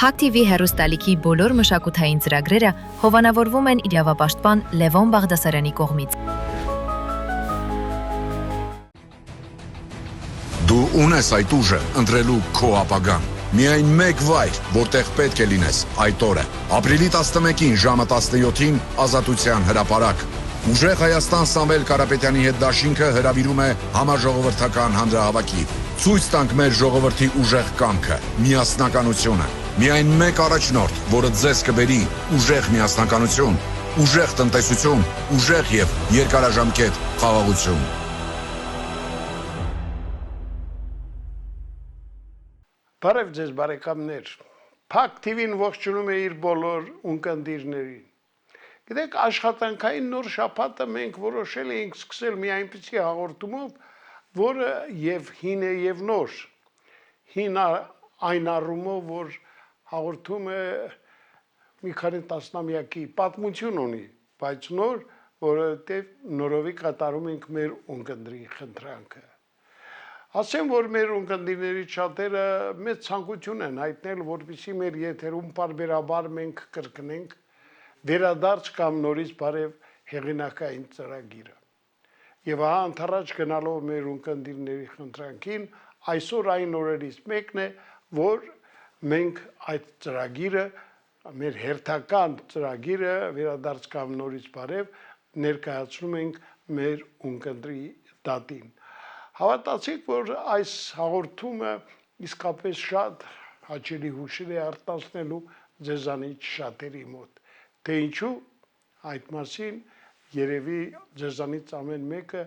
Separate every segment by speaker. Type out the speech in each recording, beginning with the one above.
Speaker 1: Փակ TV հեռուստալիքի բոլոր մշակութային ծրագրերը հովանավորվում են իրավապաշտպան Լևոն Բաղդասարյանի կողմից։
Speaker 2: Դու ունես այդ ուժը ընտրելու քո ապագան։ Միայն մեկ վայր, որտեղ պետք է լինես այդ օրը։ Ապրիլի 11-ին ժամը 17-ին Ազատության հրապարակ։ Ուժեղ Հայաստան Սամվել Կարապետյանի հետ դաշինքը հրավիրում է համաժողովրդական հանրահավաքի։ Ցույց տանք մեր ժողովրդի ուժեղ կամքը, միասնականությունը։ Միայն մեկ առաջնորդ, որը ձեզ կբերի ուժեղ միասնականություն, ուժեղ տնտեսություն, ուժեղ եւ երկարաժամկետ խաղաղություն։
Speaker 3: Բարև ձեզ բարեկամներ։ Փակ TV-ն ողջունում է իր բոլոր ունկնդիրներին։ Գիտեք, աշխատանքային նոր շաբաթը մենք որոշել էինք սկսել մի այնպիսի հաղորդումով, որը եւ հին է եւ նոր։ Հին այն առումով, որ հաղորդումը մի քանի տասնամյակի պատմություն ունի, բայց նոր, որովհետեւ նորովի կատարում ենք մեր ունկնդրի խնդրանքը։ Ասեմ, որ մեր ունկնդիրների շատերը մեծ ցանկություն են հայտնել, որպեսզի մեր եթերում պարբերաբար մենք կրկնենք վերադարձ կամ նորից բարև հեղինակային ծրագիրը։ Եվ ահա ընթരാճ գնալով մեր ունկնդիրների խնդրանքին, այսօր այն օրերից մեկն է, որ մենք այդ ծրագիրը, մեր հերթական ծրագիրը վերադարձ կամ նորից բարև ներկայացնում ենք մեր ունկնդրի դատին։ Հավատացիք, որ այս հաղորդումը իսկապես շատ հաճելի հուշեր է արտացնելու ձեզանից շատերի մոտ։ Թե ինչու, այդ մասին երևի ձեզանից ամեն մեկը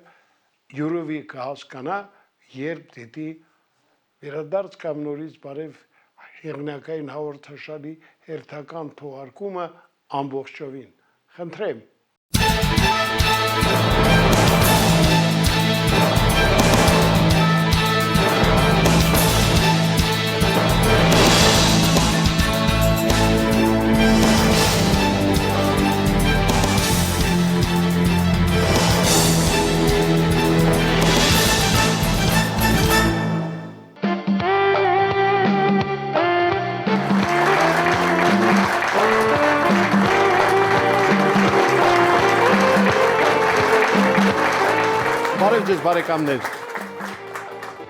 Speaker 3: յուրովի կհասկանա, երբ դիտի վերադարձ կամ նորից բարև հեղինակային հաղորդաշարի հերթական թողարկումը ամբողջովին։ Խնդրեմ։ Բարև ձեզ բարեկամներ։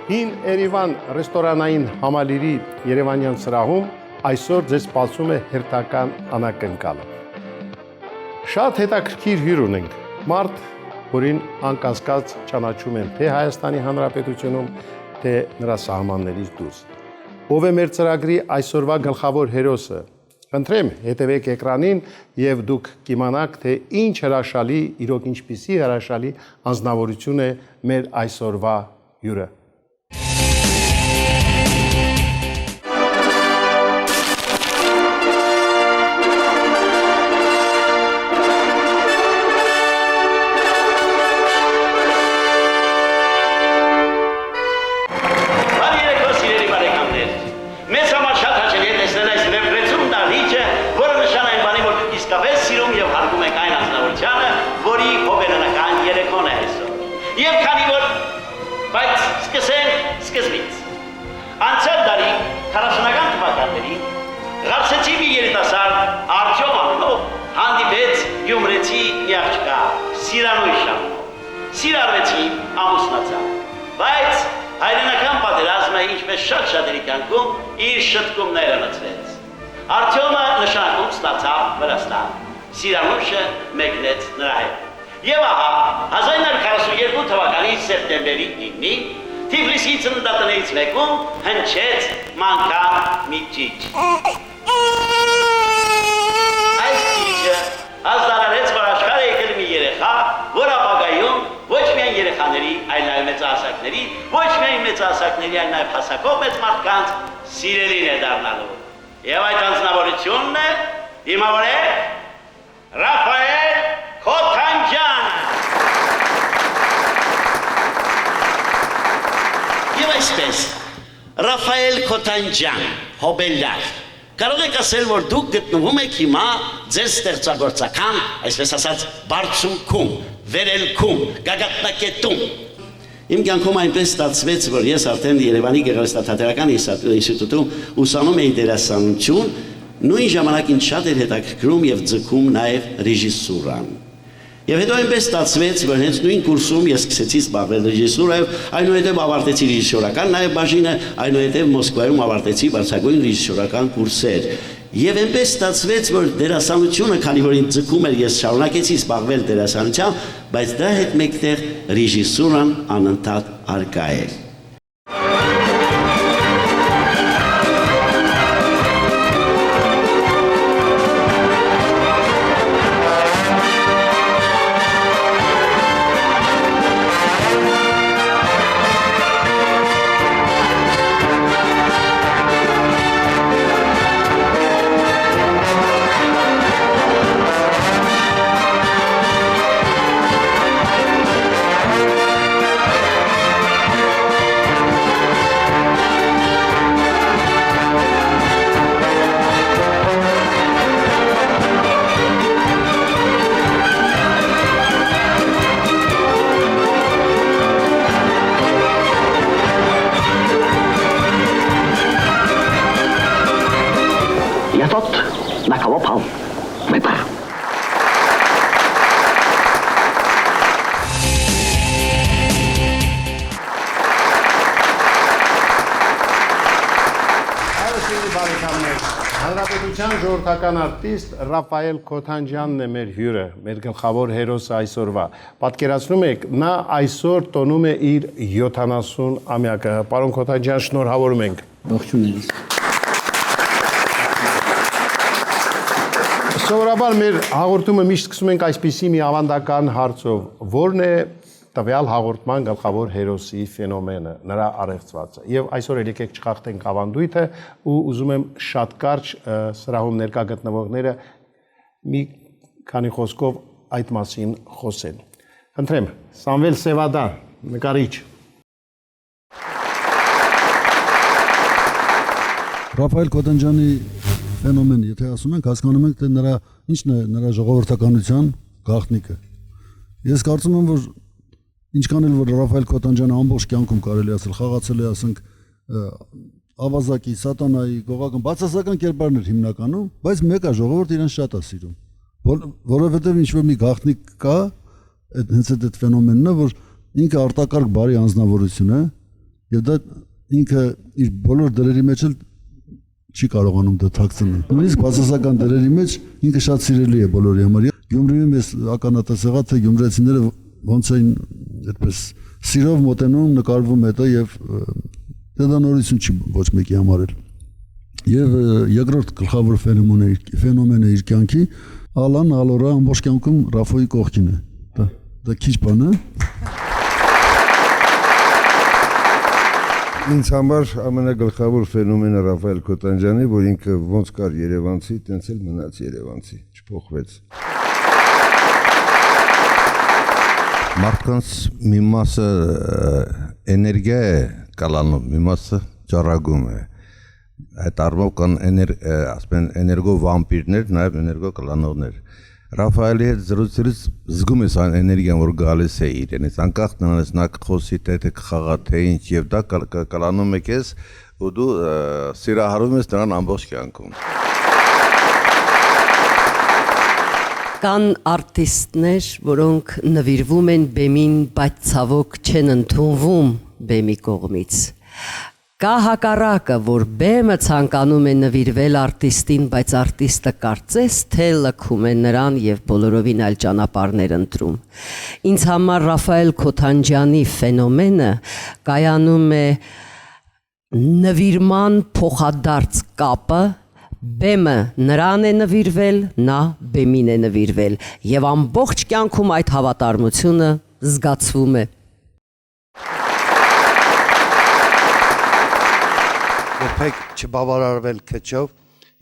Speaker 3: Հին Երևան ռեստորանային համալիրի Երևանյան սրահում այսօր ձեզ սպասում է հերթական անակնկալը։ Շատ հետաքրքիր հյուր ունենք։ Մարդ, որին անկասկած ճանաչում են թե Հայաստանի Հանրապետությունում, թե նրա սահմաններից դուրս։ Ով է մեր ծրագրի այսօրվա գլխավոր հերոսը։ Խնդրեմ, հետևեք էկրանին եւ դուք կիմանաք, թե ինչ հրաշալի, իրոք ինչպիսի հրաշալի անձնավորություն է մեր այսօրվա հյուրը։
Speaker 4: Շատ շատերի կյանքում իր շտկումները լցվեց։ Արտյոմը նշանակում ստացավ Վրաստան, Սիրանուշը մեկնեց նրա հետ։ Եվ ահա 1942 թվականի սեպտեմբերի 9-ին Թիֆլիսի ծննդատներից մեկում հնչեց մանկան մի ճիչ։ Այս ճիչը ազդարարեց, որ աշխարհը եկել մի երեխա, որ ապագայում ոչ միայն երեխաների, այլ նաև մեծահասակների, ոչ միայն մեծահասակների, այլ նաև հասակով մեծ մարդկանց սիրելին է դառնալու։ Եվ այդ անձնավորությունն է դիմավորել Ռաֆայել Քոթանջյանը։ Եվ այսպես, Ռաֆայել Քոթանջյան, հոբելյար, կարող եք ասել, որ դուք գտնվում եք հիմա ձեր ստեղծագործական, այսպես ասած, բարձունքում, վերելքում, գագաթնակետում։ Իմ կյանքում այնպես ստացվեց, որ ես արդեն Երևանի գեղարվեստաթատերական ինստիտուտում ուսանում էի դերասանություն, նույն ժամանակ ինձ շատ էր հետաքրքրում եւ ձգում նաեւ ռեժիսուրան։ Եվ հետո այնպես ստացվեց, որ հենց նույն կուրսում ես սկսեցի զբաղվել ռեժիսուրայով, այնուհետև ավարտեցի ռեժիսորական նաեւ բաժինը, այնուհետև Մոսկվայում ավարտեցի բարձրագույն ռեժիսորական կուրսեր։ Եվ այնպես ստացվեց, որ դերասանությունը, քանի որ ինձ ձգում էր, ես շարունակեցի զբաղվել դերասանությամբ, բայց դրա հետ մեկտեղ ռեժիսուրան անընդհատ արկա է։
Speaker 3: Հանրապետության ժողովրդական արտիստ Ռաֆայել Քոթանջյանն է մեր հյուրը, մեր գլխավոր հերոսը այսօրվա։ Պատկերացնում եք, նա այսօր տոնում է իր 70-ամյակը։ Պարոն Քոթանջյան, շնորհավորում ենք։
Speaker 4: Ողջույն։
Speaker 3: Սովորաբար մեր հաղորդումը միշտ սկսում ենք այսպիսի մի ավանդական հարցով, որն է տվյալ հաղորդման գլխավոր հերոսի ֆենոմենը, նրա առեղծվածը։ Եվ այսօր էլ եկեք չխախտենք ավանդույթը ու ուզում եմ շատ կարճ սրահում ներկա գտնվողները մի քանի խոսքով այդ մասին խոսեն։ Խնդրեմ, Սամվել Սևադան, նկարիչ։
Speaker 5: Ռաֆայել Քոթանջյանի ֆենոմեն, եթե ասում ենք, հասկանում ենք, թե նրա ինչն է նրա ժողովրդականության գաղտնիքը։ Ես կարծում եմ, որ ինչքան էլ որ Ռաֆայել Քոթանջյանը ամբողջ կյանքում կարելի ասել խաղացել է, ասենք, ավազակի, սատանայի, գողական, բացասական կերպարներ հիմնականում, բայց մեկը ժողովուրդը իրեն շատ է սիրում, որովհետև ինչ-որ մի գաղտնիք կա, հենց այդ ֆենոմենն է, որ ինքը արտակարգ բարի անձնավորություն է, եւ դա ինքը իր բոլոր դերերի մեջ էլ չի կարողանում դա թաքցնել։ Նույնիսկ բացասական դերերի մեջ ինքը շատ սիրելի է բոլորի համար։ Գյումրիում ես ականատես եղա, թե գյումրեցիները ոնց էին այդպես սիրով մոտենում, նկարվում հետո եւ դա նորություն չի ոչ մեկի համար էլ։ Եվ երկրորդ գլխավոր ֆենոմենը իր կյանքի Ալան Ալորա ամբողջ կյանքում Ռաֆոյի կողքին է։ Դա քիչ բան է։
Speaker 6: Ինձ համար ամենագլխավոր ֆենոմենը Ռաֆայել Քոթանջյանի, որ ինքը ոնց կար երևանցի, տենց էլ մնաց երևանցի, չփոխվեց։
Speaker 7: Մարդկանց մի մասը էներգիա է կալանում, մի մասը ճառագում է։ Այդ առումով կան ասեն էներգո վամպիրներ, նաև էներգո կլանողներ։ Ռաֆայելի հետ զրուցելուց զգում ես այն էներգիան, որ գալիս է իրենից, անկախ նրանից նա կխոսի թե կխաղա թե ինչ, եւ դա կլանում է քեզ, ու դու սիրահարում ես նրան ամբողջ կյանքում։
Speaker 8: Կան արտիստներ, որոնք նվիրվում են բեմին, բայց ցավոք չեն ընդունվում բեմի կողմից։ Կա հակառակը, որ բեմը ցանկանում է նվիրվել արտիստին, բայց արտիստը կարծես թե լքում է նրան եւ բոլորովին այլ ճանապարհներ ընտրում։ Ինձ համար Ռաֆայել Քոթանջյանի ֆենոմենը կայանում է նվիրման փոխադարձ կապը, բեմը նրան է նվիրվել, նա բեմին է նվիրվել եւ ամբողջ կյանքում այդ հավատարմությունը զգացվում է։
Speaker 9: Երբեք չբավարարվել քչով,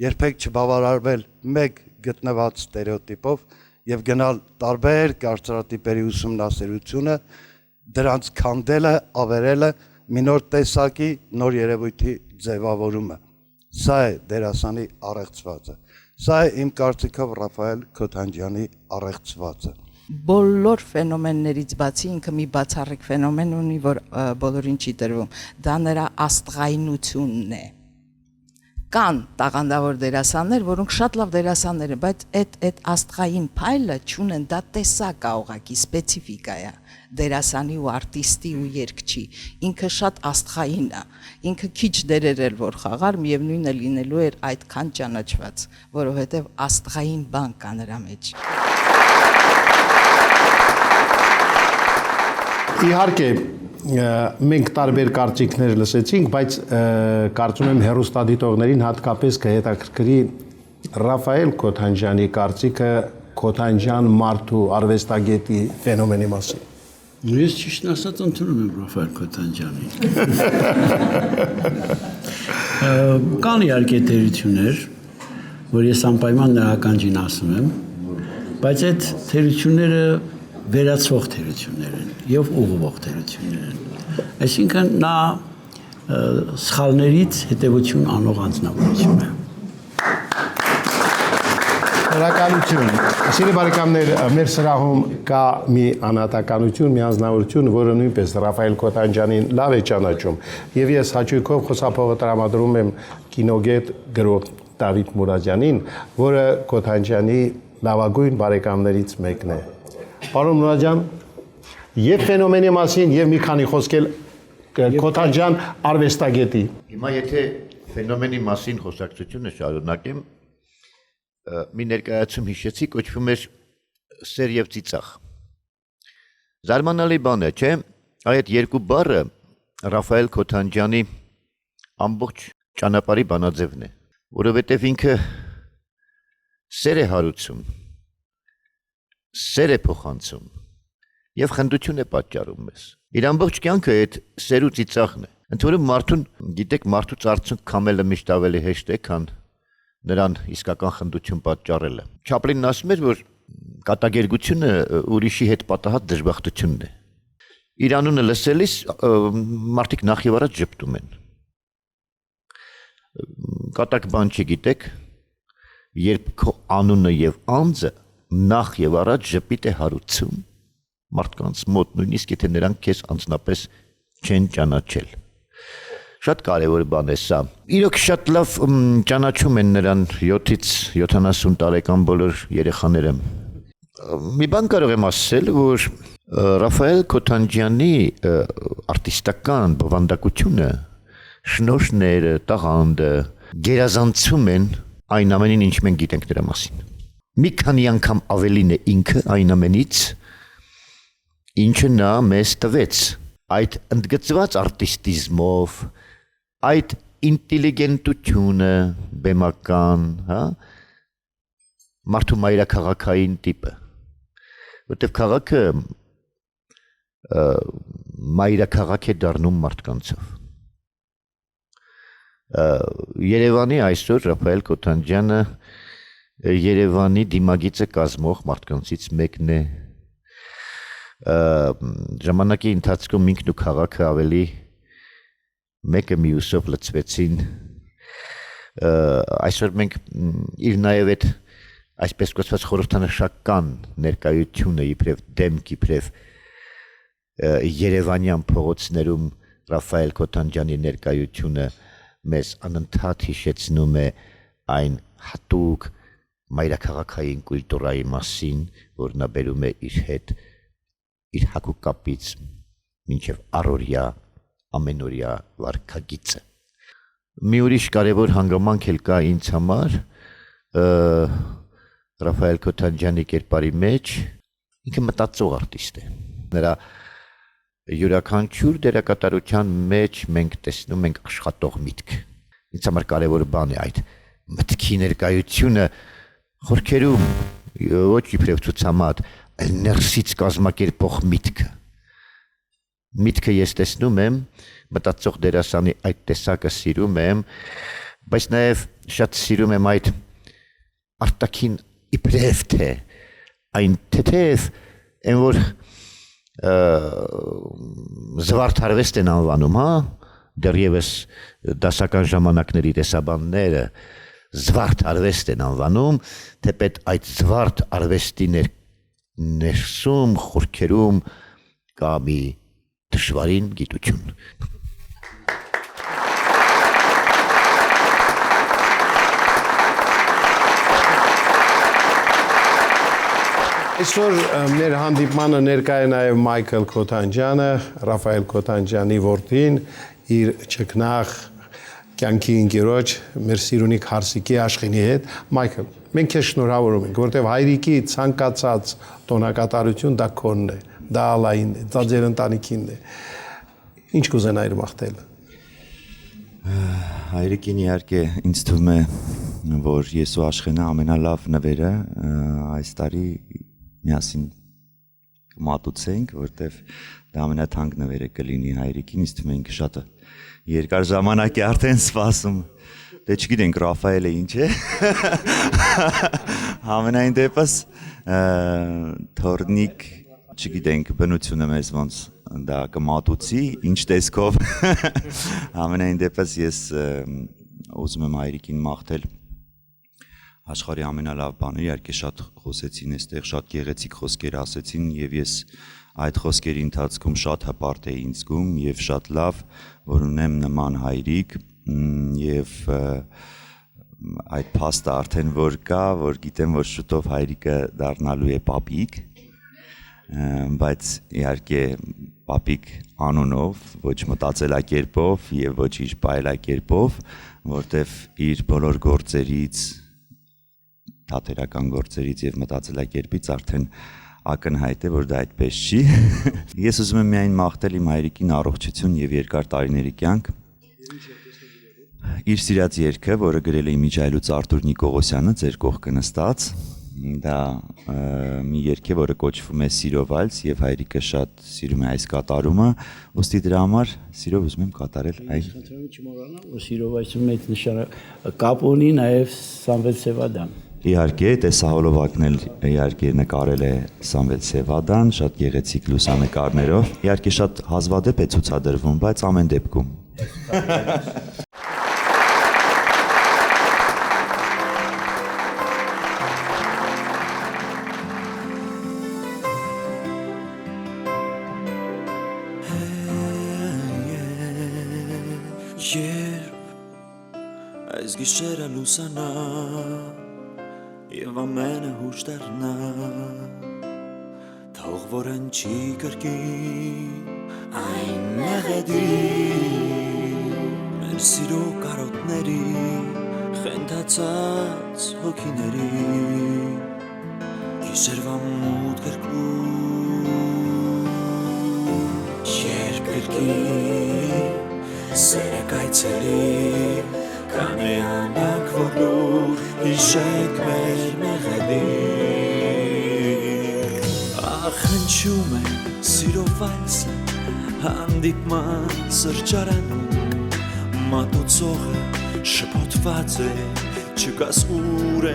Speaker 9: երբեք չբավարարվել մեկ գտնված ստերեոտիպով եւ գնալ տարբեր կարծրատիպերի ուսումնասիրությունը, դրանց քանդելը, ավերելը, մի նոր տեսակի, նոր երևույթի ձևավորումը։ Սա է դերասանի առեղծվածը։ Սա է իմ կարծիքով Ռաֆայել Քոթանջյանի առեղծվածը։
Speaker 10: բոլոր ֆենոմեններից բացի ինքը մի բացառիկ ֆենոմեն ունի, որ բոլորին չի տրվում, դա նրա աստղայնությունն է։ Կան տաղանդավոր դերասաններ, որոնք շատ լավ դերասաններ են, բայց այդ աստղային փայլը չունեն, դա տեսակ է ուղղակի, սպეციფիկա է դերասանի ու արտիստի ու երգչի։ Ինքը շատ աստղային է։ Ինքը քիչ դերեր էլ որ խաղար, միևնույնն է լինելու էր այդքան ճանաչված, որովհետև աստղային բան կա նրա մեջ։
Speaker 3: Իհարկե մենք տարբեր կարծիքներ լսեցինք, բայց կարծում եմ հերոստադիտողներին հատկապես կհետաքրքրի Ռաֆայել Քոթանջյանի կարծիքը Քոթանջյան մարդու արվեստագետի ֆենոմենի մասին։
Speaker 11: Ես ճիշտ ասած ընդունում եմ Ռաֆայել Քոթանջյանին։ Կան իհարկե թերություններ, որ ես անպայման նրա ականջին ասում եմ, բայց այդ թերությունները վերացվող թերություններ են եւ ուղղվող թերություններ են։ Այսինքն նա սխալներից հետևություն անող անձնավորություն է։
Speaker 3: Շնորհակալություն։ Սիրելի բարեկամներ, մեր սրահում կա մի անհատականություն, մի անձնավորություն, որը նույնպես Ռաֆայել Քոթանջյանին լավ է ճանաչում։ Եվ ես հաճույքով խոսափողը տրամադրում եմ կինոգետ գրող Դավիթ Մուրադյանին, որը Քոթանջյանի լավագույն բարեկամներից մեկն է։ Պարոն Մուրադյան, եւ ֆենոմենի մասին եւ մի քանի խոսքել Քոթանջյան արվեստագետի։
Speaker 12: Հիմա եթե ֆենոմենի մասին խոսակցությունը շարունակեմ, մի ներկայացում հիշեցի, կոչվում էր սեր եւ ծիծաղ։ Զարմանալի բան է, չէ՞, այդ երկու բառը Ռաֆայել Քոթանջյանի ամբողջ ճանապարհի բանաձևն է, որովհետեւ ինքը սեր է հարուցում, սեր է փոխանցում եւ խնդություն է պատճառում մեզ։ Իր ամբողջ կյանքը այդ սեր ու ծիծաղն է։ Ընդ որում մարդուն, գիտեք, մարդուց արցունք քամելը միշտ ավելի հեշտ է, քան նրան իսկական խնդություն պատճառելը։ Չապլինն ասում էր, որ կատակերգությունը ուրիշի հետ պատահած դժբախտությունն է։ Իր անունը լսելիս մարդիկ նախ եւ առաջ ժպտում են։ Կատակ բան չգիտեք, երբ քո անունը եւ անձը նախ եւ առաջ ժպիտ է հարուցում մարդկանց մոտ, նույնիսկ եթե նրանք քեզ անձնապես չեն ճանաչել։ Շատ կարևոր բան է սա։ Իրոք շատ լավ ճանաչում են նրան 7-ից 70 տարեկան բոլոր երեխաները։ Մի բան կարող եմ ասել, որ Ռաֆայել Քոթանջյանի արտիստական բովանդակությունը, շնորհները, տաղանդը գերազանցում են այն ամենին, ինչ մենք գիտենք նրա մասին։ Մի քանի անգամ ավելին է ինքը այն ամենից, ինչը նա մեզ տվեց, այդ ընդգծված արտիստիզմով, այդ ինտելիգենտությունը բեմական, հա, մարդու մայրաքաղաքային տիպը, որտեղ քաղաքը մայրաքաղաք է դառնում մարդկանցով։ Երևանի այսօր Ռաֆայել Քոթանջյանը Երևանի դիմագիծը կազմող մարդկանցից մեկն է։ Ժամանակի ընթացքում ինքն ու քաղաքը ավելի մեկը մյուսով լցվեցին։ Այսօր մենք իր նաև այդ այսպես կոչված խորհրդանշական ներկայությունը իբրև դեմք իբրև Երևանյան փողոցներում Ռաֆայել Քոթանջյանի ներկայությունը մեզ անընդհատ հիշեցնում է այն հատուկ մայրաքաղաքային կուլտուրայի մասին, որ նա բերում է իր հետ իր հակուկապից մինչև առօրյա ամենօրյա վարքագիծը։ Մի ուրիշ կարևոր հանգամանք էլ կա ինձ համար Ռաֆայել Քոթանջյանի կերպարի մեջ, ինքը մտածող արտիստ է։ Նրա յուրաքանչյուր դերակատարության մեջ մենք տեսնում ենք աշխատող միտք։ Ինձ համար կարևոր բան է այդ մտքի ներկայությունը խորքերում ոչ իբրև ցուցամատ, այլ ներսից կազմակերպող միտքը։ Միտքը ես տեսնում եմ, մտածող դերասանի այդ տեսակը սիրում եմ, բայց նաև շատ սիրում եմ այդ արտաքին իբրև թե այն թեթև այն որ զվարթ արվեստ են անվանում, հա, դեռևս դասական ժամանակների տեսաբանները զվարթ արվեստ են անվանում, թեպետ այդ զվարթ արվեստի ներսում խորքերում կա մի դժվարին գիտություն։
Speaker 3: Այսօր մեր հանդիպմանը ներկա է նաև Մայքլ Քոթանջյանը, Ռաֆայել Քոթանջյանի որդին, իր ճկնաղ կյանքի ընկերոջ, մեր սիրունիկ Հարսիկի Աշխինի հետ։ Մայքլ, մենք քեզ շնորհավորում ենք, որտեղ հայրիկի ցանկացած տոնակատարություն դա քոնն է, դա Ալայինն է, դա ձեր ընտանիքինն է։ Ինչ կուզենայիր մաղթել։
Speaker 13: Հայրիկին իհարկե ինձ թվում է, որ ես ու Աշխենը ամենալավ նվերը այս տարի միասին կմատուցենք, որտեվ դա ամենաթանկ նվերը կլինի հայրիկին, ինձ թվում է ինքը շատ երկար ժամանակ է արդեն սպասում։ Դե չգիտենք Ռաֆայելը ինչ է։ Համենայն դեպս թորնիկ, չգիտենք բնությունը մեզ ոնց դա կմատուցի, ինչ տեսքով։ Համենայն դեպս ես ուզում եմ հայրիկին մաղթել աշխարհի ամենալավ բանը, իհարկե շատ խոսեցին այստեղ, շատ գեղեցիկ խոսքեր ասեցին եւ ես այդ խոսքերի ընթացքում շատ հպարտ էի ինձ զգում եւ շատ լավ, որ ունեմ նման հայրիկ եւ այդ փաստը արդեն որ կա, որ գիտեմ, որ շուտով հայրիկը դառնալու է պապիկ, բայց իհարկե պապիկ անունով, ոչ մտածելակերպով եւ ոչ իր բայելակերպով, որտեվ իր բոլոր գործերից թատերական գործերից եւ մտածելակերպից արդեն ակնհայտ է, որ դա այդպես չի։ Ես ուզում եմ միայն մաղթել իմ հայրիկին առողջություն եւ երկար տարիների կյանք։ Իր սիրած երգը, որը գրել է իմիջայլուց Արտուր Նիկողոսյանը, ձեր կողքը նստած, դա մի երգ է, որը կոչվում է Սիրով այլս եւ հայրիկը շատ սիրում է այս կատարումը, ուստի դրա համար սիրով ուզում եմ կատարել այն։
Speaker 11: Խնդրում եմ չմոռանալ, որ Սիրով այսում մեծ կապ ունի նաեւ Սամվել Սևադան։
Speaker 13: Իհարկե, տեսահոլովակն էլ իհարկե նկարել է Սամվել Սևադան, շատ գեղեցիկ լուսանկարներով։ Իհարկե շատ հազվադեպ է ցուցադրվում, բայց ամեն դեպքում։
Speaker 14: Այս գիշերը լուսանա Եվ ամենը հուշ դառնա Թող որ ընչի կրկին Այն մեղեդի Մեր սիրո կարոտների Խենթացած հոգիների Գիշերվա մութ կրկում Երբ կրկին Սերը կայցելի Կանեանակ որ լուր հիշեք մեր մեղեդի Ախ հնչում է սիրով վայլսը հանդիպման սրճարանում Մատուցողը շփոթված է չկաս ուր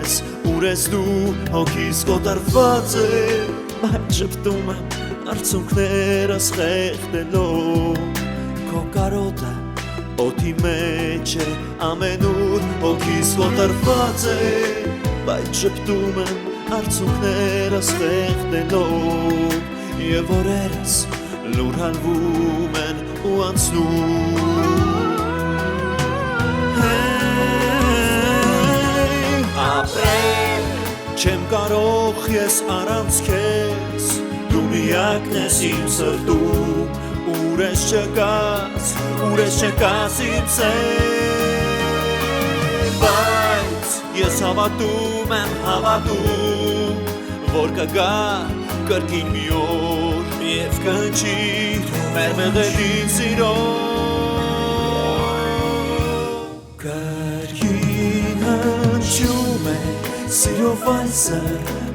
Speaker 14: ես դու հոգիս կոտրված է Բայց շպտում եմ արցունքներս խեղդելով Քո կարոտը Օդի մեջ է ամենուր հոգիս կոտրված է Բայց շպտում եմ արցունքներս խեղդելով Եվ օրերս լուր հալվում են ու անցնում Ապրել չեմ կարող ես առանց քեզ Դու միակն ես իմ սրտում Ուր ես չկաս իմ սեր Բայց ես հավատում եմ Որ կգա կրկին մի օր Եվ կհնչիր մեր մեղեդին սիրո Կրկին հնչում է սիրով վայլսը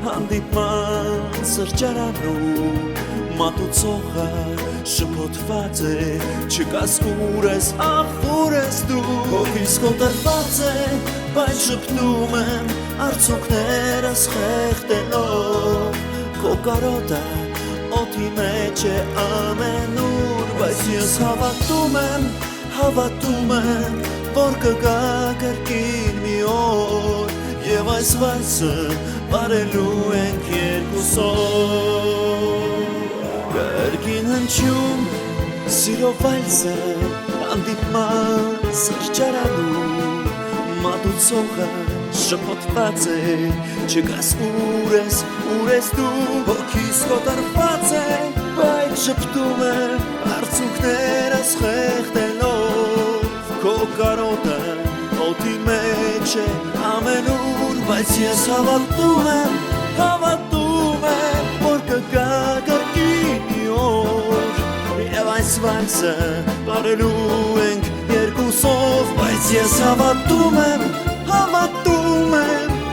Speaker 14: Հանդիպման սրճարանում Մատուցողը շփոթված է Չկաս ուր ես դու Հոգիս կոտրված է Բայց շպտում եմ արցունքներս խեղդելով Քո կարոտը օդի մեջ է ամենուր Բայց ես հավատում եմ Որ կգա կրկին մի օր Եվ այս վայրը բարելու ենք երկուսով Կրկին հնչում սիրո վայրը հանդիպման սրճարանում Մատուցողը շփոթված է չգաս ուր ես դու Հոգիս կոտրված է բայց շփտում է արցունքներս խեղդելով Քո կարոտը օդի մեջ է ամենուր Բայց ես հավատում եմ որ կգա կրկին մի օր Եվ այս վայրը բարելու ենք երկուսով Բայց ես հավատում եմ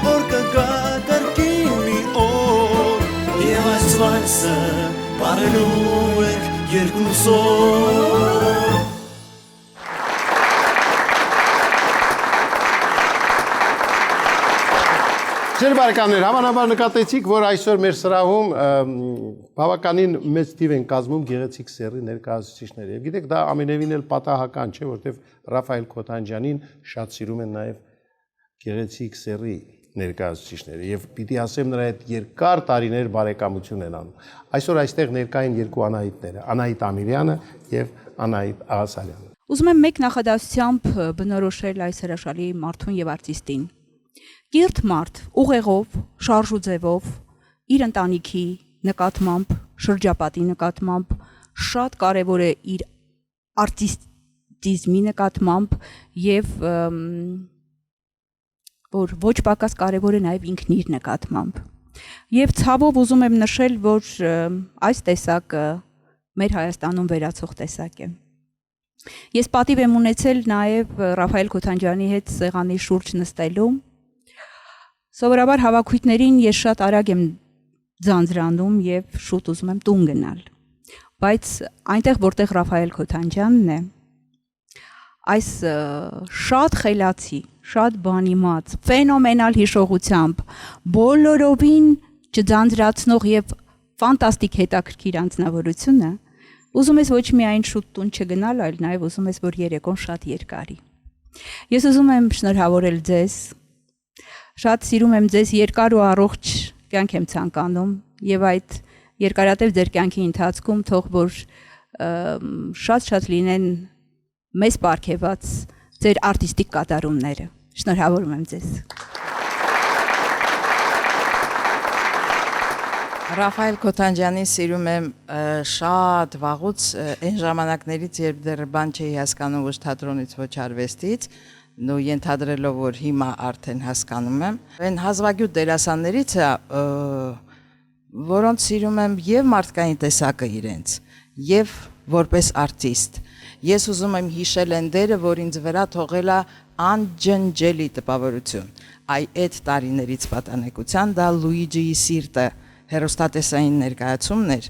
Speaker 14: որ կգա կրկին մի օր Եվ այս վայրը բարելու ենք երկուսով
Speaker 3: Ձեր բարեկամներ, հավանաբար նկատեցիք, որ այսօր մեր սրահում բավականին մեծ թիվ են կազմում գեղեցիկ սեռի ներկայացուցիչներ։ Եվ գիտեք, դա ամենևին էլ պատահական չէ, որտեղ Ռաֆայել Քոթանջյանին շատ սիրում են նաև գեղեցիկ սեռի ներկայացուցիչները։ Եվ պիտի ասեմ, նրա հետ երկար տարիներ բարեկամություն են անում։ Այսօր այստեղ ներկա են երկու Անահիտները, Անահիտ Ամիրյանը եւ Անահիտ Աղասարյանը։
Speaker 15: Ուզում եմ մեկ նախադասությամբ բնորոշել այս հրաշալի մարդուն եւ արտիստին։ Կիրթ մարդ, ուղեղով, շարժուձևով, իր ընտանիքի նկատմամբ, շրջապատի նկատմամբ, շատ կարևոր է իր արտիստիզմի նկատմամբ եւ որ ոչ պակաս կարևոր է նաեւ ինքն իր նկատմամբ։ Եվ ցավով ուզում եմ նշել, որ այս տեսակը մեր Հայաստանում վերացող տեսակ է։ Ես պատիվ եմ ունեցել նաեւ Ռաֆայել Քոթանջյանի հետ սեղանի շուրջ նստելու Սովորաբար հավաքույթներին ես շատ արագ եմ ձանձրանում եւ շուտ ուզում եմ տուն գնալ։ Բայց այնտեղ որտեղ Ռաֆայել Քոթանջյանն է, այս շատ խելացի, շատ բանիմաց, ֆենոմենալ հիշողությամբ, բոլորովին չձանձրացնող եւ ֆանտաստիկ հետաքրքիր անձնավորությունը, ուզում ես ոչ միայն շուտ տուն չգնալ, այլ նաեւ ուզում ես որ երեկոն շատ երկարի։ Ես ուզում եմ շնորհավորել ձեզ Շատ սիրում եմ ձեզ երկար ու առողջ կյանք եմ ցանկանում եւ այդ երկարատև ձեր կյանքի ընթացքում թող որ շատ լինեն մեծ բարգեված ձեր արտիստիկ կատարումները։ Շնորհավորում եմ ձեզ։
Speaker 10: Ռաֆայել Քոթանջյանին սիրում եմ շատ վաղուց այն ժամանակներից, երբ դեռ բան չէի հասկանում ոչ թատրոնից, ոչ արվեստից, նո ենթադրելով որ հիմա արդեն հասկանում եմ այն հազվագյուտ դերասաններից է որոնց սիրում եմ եւ մարդկային տեսակը իրենց եւ որպես արտիստ ես ուզում եմ հիշել այն դերը որ ինձ վրա թողել է անջնջելի տպավորություն այդ տարիներից պատանեկության դա Լուիջիի սիրտը հերոստատեսային ներկայացումն էր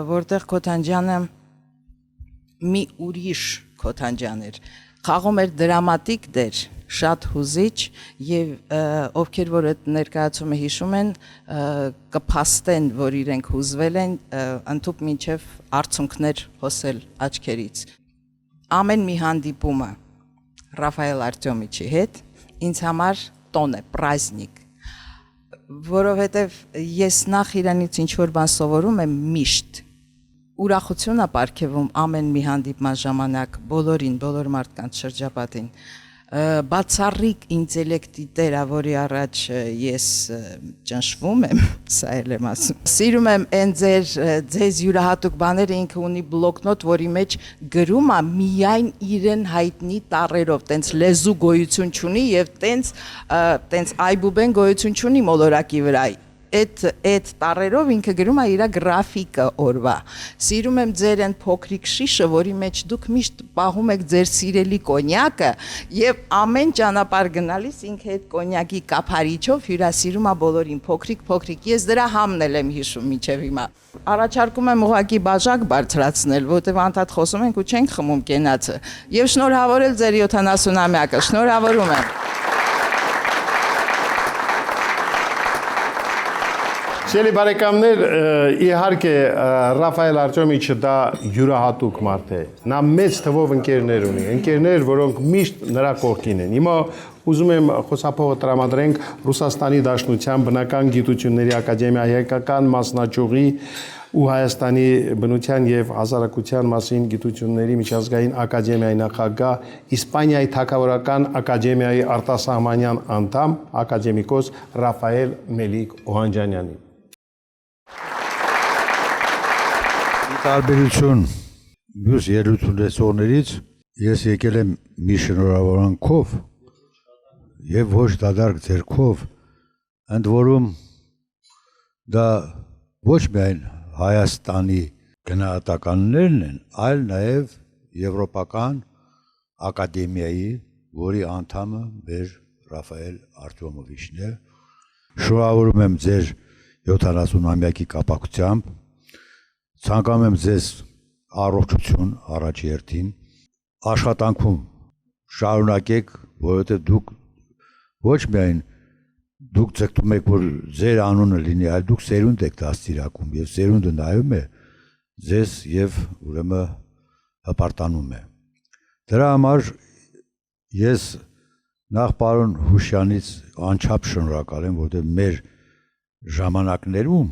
Speaker 10: որտեղ Քոթանջյանը մի ուրիշ Քոթանջյան էր Խաղում էր դրամատիկ դեր, շատ հուզիչ եւ ովքեր որ այդ ներկայացումը հիշում են կփաստեն որ իրենք հուզվել են ընդհուպ մինչև արցունքներ հոսել աչքերից ամեն մի հանդիպումը Ռաֆայել Արտյոմիչի հետ ինձ համար տոն է պրազնիկ որովհետեւ ես նախ իրանից ինչ որ բան սովորում եմ միշտ ուրախություն է ապարգևում ամեն մի հանդիպման ժամանակ բոլորին, բոլոր մարդկանց շրջապատին։ Բացառիկ ինտելեկտի տերա, որի առաջ ես ճնշվում եմ, սա էլ եմ ասում։ Սիրում եմ այն ձեզ յուրահատուկ բաները ինքը ունի բլոկնոտ, որի մեջ գրում է միայն իրեն հայտնի տառերով, տենց լեզու գոյություն չունի եւ տենց այբուբեն գոյություն չունի մոլորակի վրա։ Այդ տառերով ինքը գրում է իր գրաֆիկը օրվա։ Սիրում եմ ձեր այն փոքրիկ շիշը, որի մեջ դուք միշտ պահում եք ձեր սիրելի կոնյակը եւ ամեն ճանապարհ գնալիս ինքը այդ կոնյակի կափարիչով հյուրասիրում է բոլորին փոքրիկ։ Ես դրա համն եմ հիշում մինչեւ հիմա։ Առաջարկում եմ ուղակի բաժակ բարձրացնել, որտեղ անդադ խոսում ենք ու չենք խմում կենացը։ Եվ շնորհավորել ձեր 70-ամյակը։ Շնորհավորում եմ։
Speaker 3: Սիրելի բարեկամներ, իհարկե Ռաֆայել Արտյոմիչը դա յուրահատուկ մարդ է։ Նա մեծ թվով ընկերներ ունի, ընկերներ, որոնք միշտ նրա կողքին են։ Հիմա ուզում եմ խոսափողը տրամադրենք Ռուսաստանի Դաշնության բնական գիտությունների ակադեմիայի հայկական մասնաճյուղի ու Հայաստանի բնության եւ հասարակության մասին գիտությունների միջազգային ակադեմիայի նախագահ, Իսպանիայի թագավորական ակադեմիայի արտասահմանյան անդամ, ակադեմիկոս Ռաֆայել Մելիք Օհանջանյանին։
Speaker 5: Տարբերություն մյուս ելույթունեցողներից ես եկել եմ մի շնորհավորանքով եւ ոչ դադարք ձեռքով, ընդ որում դա ոչ միայն Հայաստանի գնահատականներն են, այլ նաեւ Եվրոպական ակադեմիայի, որի անդամը մեր Ռաֆայել Արտյոմովիչն է։ Շնորհավորում եմ ձեր 70-ամյակի կապակցությամբ, ցանկանում եմ ձեզ առողջություն առաջ երթին, աշխատանքում շարունակեք, որովհետև դուք ոչ միայն դուք ցկտում եք, որ ձեր անունը լինի, այլ դուք սերունդ եք դաստիարակում եւ սերունդը նայում է ձեզ եւ ուրեմն հպարտանում է։ Դրա համար ես նախ պարոն Հուշյանից անչափ շնորհակալ եմ, որովհետեւ մեր ժամանակներում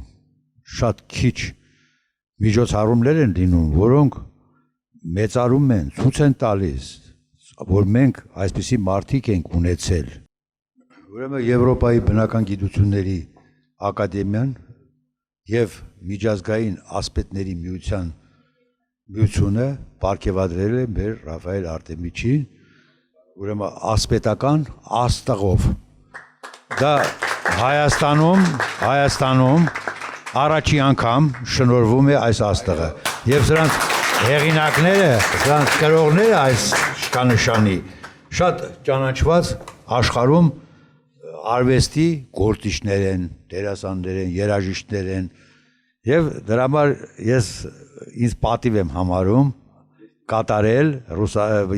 Speaker 5: շատ քիչ միջոցառումներ են լինում, որոնք մեծարում են, ցույց են տալիս, որ մենք այսպիսի մարդիկ ենք ունեցել։ Ուրեմն Եվրոպայի բնական գիտությունների ակադեմիան եւ միջազգային ասպետների միությունը պարգևադրել է մեր Ռաֆայել Արտեմիչին, ուրեմն ասպետական աստղով։ Դա Հայաստանում առաջի անգամ շնորհվում է այս աստղը եւ սրանց հեղինակները, սրանց կրողները այս շքանշանի շատ ճանաչված աշխարհում արվեստի գործիչներ են, դերասաններ են, երաժիշտներ են եւ դրա համար ես ինձ պատիվ եմ համարում կատարել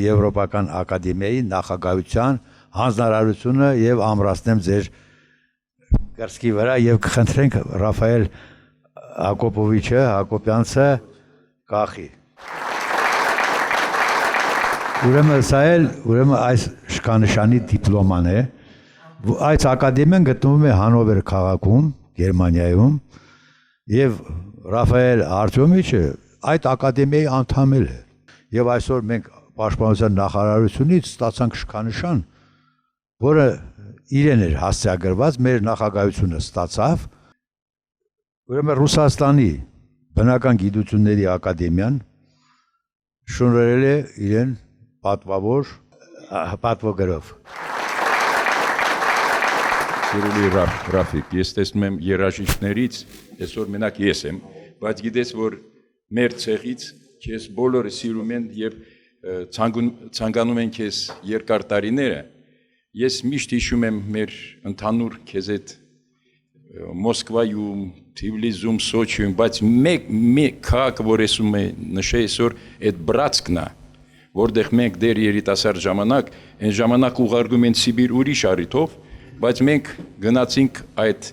Speaker 5: Եվրոպական ակադեմիայի նախագահության հանձնարարությունը եւ ամրացնեմ ձեր կրծքի վրա եւ կխնդրենք Ռաֆայել Հակոբյանցը կախի։ Ուրեմն այս շքանշանի դիպլոման է։ Այս ակադեմիան գտնվում է Հանովեր քաղաքում, Գերմանիայում, եւ Ռաֆայել Արտյոմիչը այդ ակադեմիայի անդամ է։ Եվ այսօր մենք Պաշտպանության նախարարությունից ստացանք շքանշան, որը իրեն էր հասցեագրված, մեր նախագահությունը ստացավ։ Ուրեմն Ռուսաստանի բնական գիտությունների ակադեմիան շնորհել է իրեն պատվոգրով։
Speaker 16: Սիրելի Ռաֆիկ, ես տեսնում եմ երաժիշտներից, այսօր մենակ ես եմ, բայց գիտես, որ մեր ցեղից քեզ բոլորը սիրում են եւ ցանկանում են քեզ երկար տարիները։ Ես միշտ հիշում եմ մեր ընդհանուր քեզ այդ Մոսկվայում, Թիֆլիսում, Սոչիում, բայց մեկ քաղաք, որ ասում է նշե այսօր այդ Բրատսկն է, որտեղ մենք դեր երիտասարդ ժամանակ, այն ժամանակ ուղարկում են Սիբիր ուրիշ առիթով, բայց մենք գնացինք այդ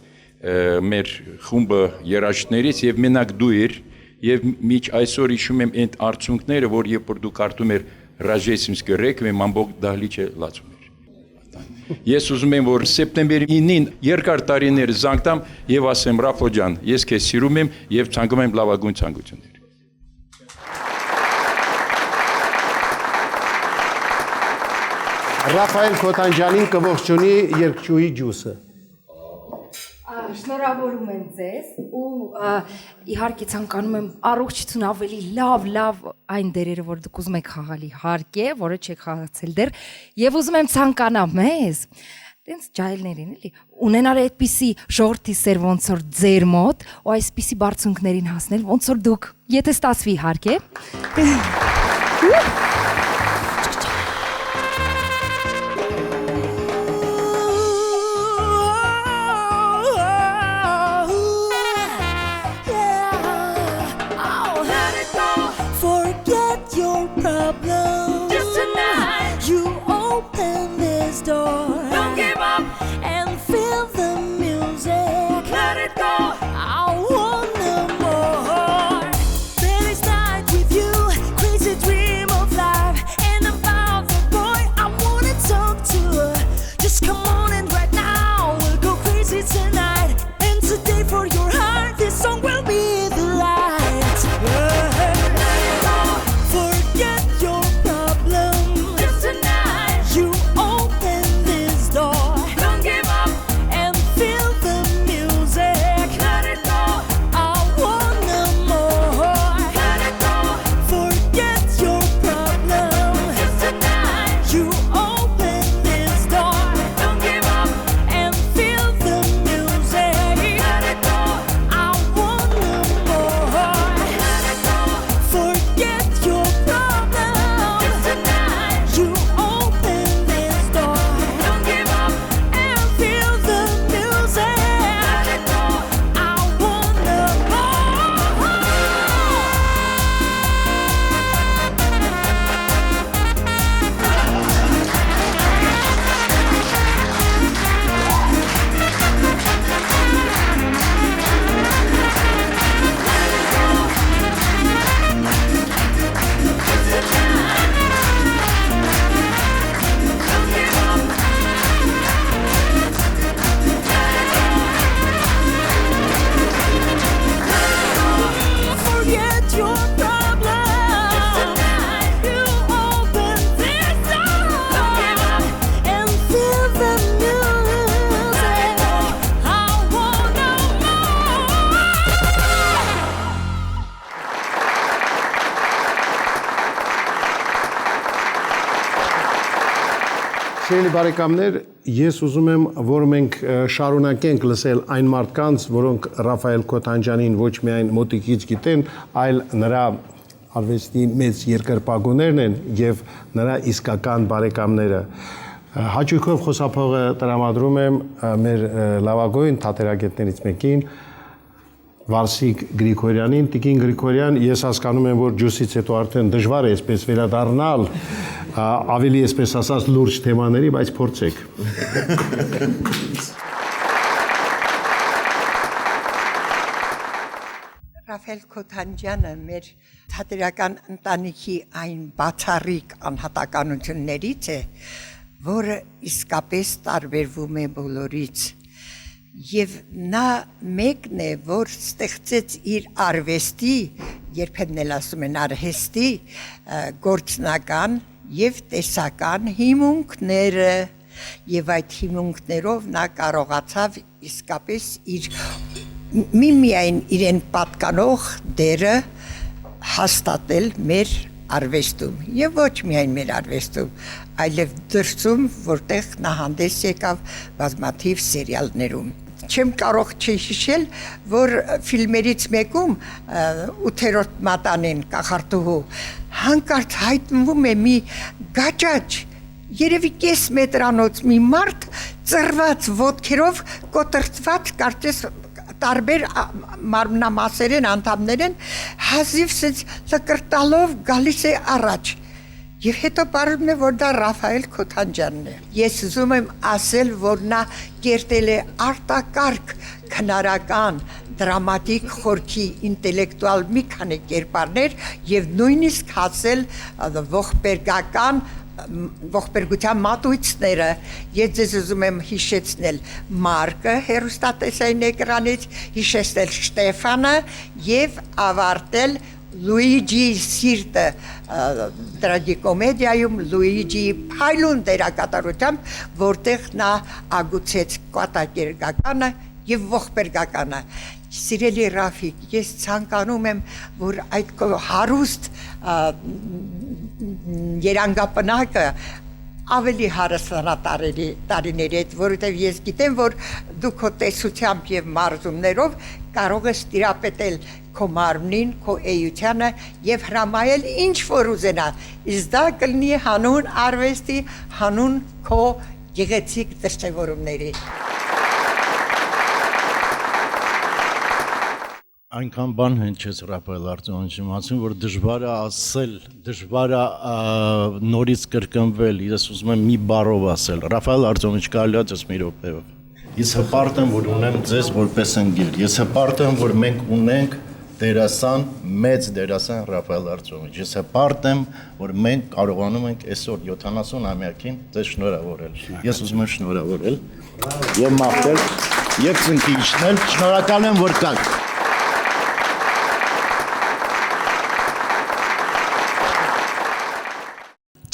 Speaker 16: մեր խումբը երաժիշտներից եւ մենակ դու էր եւ միջ այսօր հիշում եմ այդ արդյունքները, որ երբ որ դու կարդում էր Ռաժեսիմսկի ռեկվիեմ ամբողջ դահլիճը լացում էր։ Ես ուզում եմ որ սեպտեմբերի 9-ին երկար տարիներ զանգտամ եւ ասեմ Ռաֆո ջան, ես քեզ սիրում եմ եւ ցանկում եմ լավագույն ցանկություններ։
Speaker 3: Ռաֆայել Քոթանջյանին կողջունի երգչուհի ջուսը։
Speaker 17: Շնորհավորում եմ ձեզ ու իհարկե ցանկանում եմ առողջություն ավելի լավ այն դերերը, որ դուք ուզում եք խաղալ իհարկե, որը չեք խաղացել դեռ, եւ ուզում եմ ցանկանամ մեզ տենց ջահելներին էլի ունենալ այդպիսի ժողովրդի սեր ոնց որ ձեր մոտ ու այսպիսի բարձունքներին հասնել ոնց որ դուք, եթե ստացվի իհարկե։
Speaker 14: Just tonight, you open this door. Don't give up and feel the music. Let it go.
Speaker 3: Սիրելի բարեկամներ, ես ուզում եմ, որ մենք շարունակենք լսել այն մարդկանց, որոնք Ռաֆայել Քոթանջյանին ոչ միայն մոտիկից գիտեն, այլ նրա արվեստի մեծ երկրպագուներն են եւ նրա իսկական բարեկամները։ Հաճույքով խոսափողը տրամադրում եմ մեր լավագույն թատերագետներից մեկին, Վարսիկ Գրիգորյանին, Տիկին Գրիգորյան, ես հասկանում եմ, որ ջուսից հետո արդեն դժվար է այսպես վերադառնալ, ավելի այսպես ասած լուրջ թեմաների, բայց փորձեք։
Speaker 18: Ռաֆայել Քոթանջյանը մեր թատերական ընտանիքի այն բացառիկ անհատականություններից է, որը իսկապես տարբերվում է բոլորից։ Եվ նա մեկն է, որ ստեղծեց իր արվեստի, երբեմն էլ ասում են արհեստի, գործնական եւ տեսական հիմունքները, եւ այդ հիմունքներով նա կարողացավ իսկապես իր միմիայն իրեն պատկանող դերը հաստատել մեր արվեստում եւ ոչ միայն մեր արվեստում, այլև դրսում, որտեղ նա հանդես եկավ բազմաթիվ սերիալներում։ Չեմ կարող չհիշել, որ ֆիլմերից մեկում 8-րդ մատանին կախարդուհու հանկարծ հայտնվում է մի գաճաճ, երևի կես մետրանոց մի մարդ ծռված ոտքերով կոտրտված կարծես տարբեր մարմնամասերեն անդամներեն հազիվ սենց լկրտալով գալիս է առաջ եւ հետո պարզվում է որ դա Ռաֆայել Քոթանջյանն է։ Ես ուզում եմ ասել, որ նա կերտել է արտակարգ քնարական դրամատիկ խորքի ինտելեկտուալ մի քանի կերպարներ եւ նույնիսկ հասել ողբերգական ողբերգության մատույցները։ Ես ձեզ ուզում եմ հիշեցնել Մարկը հեռուստատեսային էկրանից, հիշեցնել Շտեֆանը եւ ավարտել Լուիջի սիրտը տրագիկոմեդիայում Լուիջի փայլուն դերակատարությամբ, որտեղ նա ագուցեց կատակերգականը եւ ողբերգականը։ Սիրելի Ռաֆիկ, ես ցանկանում եմ, որ այդ հարուստ երանգապնակը ավելի հարստանա տարիների հետ, որովհետև ես գիտեմ, որ դու քո տեսությամբ եւ մարզումներով կարող ես տիրապետել քո մարմնին, քո էությանը եւ հրամայել ինչ որ ուզենա։ Իսկ դա կլինի հանուն արվեստի, հանուն քո գեղեցիկ դրսևորումների։
Speaker 19: Այնքան բան հնչեց Ռաֆայել Արտոնյանի մասին, որ դժվար է ասել, դժվար է նորից կրկնվել, ես ուզում եմ մի բառով ասել։ Ռաֆայել Արտոնյանի կարելի է ձեզ մի րոպեով։ Ես հպարտ եմ, որ ունեմ ձեզ որպես ընկեր։ Ես հպարտ եմ, որ մենք ունենք դերասան, մեծ դերասան Ռաֆայել Արտոնյանի։ Ես հպարտ եմ, որ մենք կարողանում ենք այսօր 70-ամյակին ձեզ շնորհավորել։ Ես ուզում եմ շնորհավորել եւ մաղթել եւ ծնկի իջնել։ Շնորհակալ եմ, որ կաք։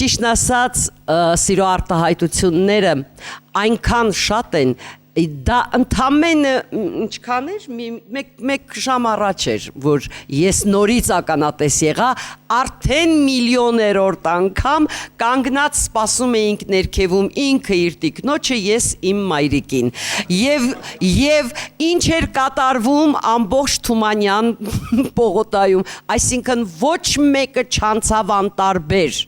Speaker 8: Ճիշտ ասած, սիրո արտահայտությունները այնքան շատ են, դա ընդամենը ինչքան էր, մեկ ժամ առաջ էր, որ ես նորից ականատես եղա, արդեն միլիոներորդ անգամ կանգնած սպասում էինք ներքևում ինքը իր տիկնոջը, ես իմ մայրիկին։ Եվ ինչ էր կատարվում ամբողջ Թումանյան պողոտայում, այսինքն ոչ մեկը չանցավ անտարբեր,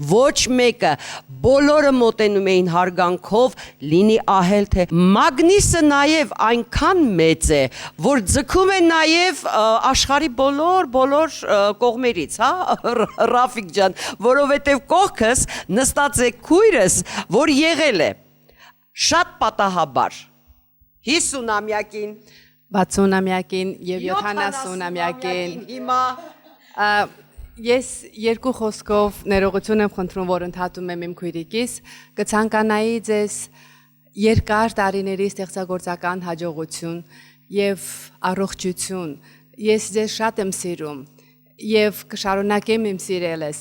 Speaker 8: ոչ մեկը, բոլորը մոտենում էին հարգանքով, լինի ահել թե Մագնիսը նաև այնքան մեծ է, որ ձգում է նաև աշխարհի բոլոր կողմերից, հա, Ռաֆիկ ջան, որովհետև կողքս նստած է քույրս, որ եղել է շատ պատահաբար 50-ամյակին,
Speaker 20: 60-ամյակին եւ 70-ամյակին հիմա Ես երկու խոսքով ներողություն եմ խնդրում, որ ընդհատում եմ իմ քույրիկիս, կցանկանայի ձեզ երկար տարիների ստեղծագործական հաջողություն եւ առողջություն։ Ես ձեզ շատ եմ սիրում եւ կշարունակեմ իմ սիրելես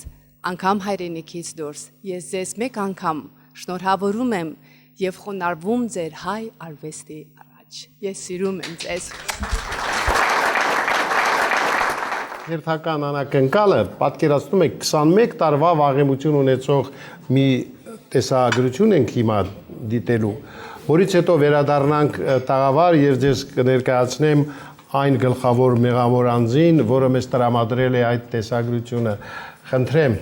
Speaker 20: անգամ հայրենիքից դուրս։ Ես ձեզ մեկ անգամ շնորհավորում եմ եւ խոնարհվում ձեր հայ արվեստի առաջ։ Ես սիրում եմ ձեզ։
Speaker 3: Հերթական անակնկալը պատկերացնում է 21 տարվա վաղեմություն ունեցող մի տեսագրություն ենք հիմա դիտելու, որից հետո վերադառնանք տաղավար եւ ձեզ կներկայացնեմ այն գլխավոր մեղավոր անձին, որը մեզ տրամադրել է այդ տեսագրությունը։ Խնդրեմ։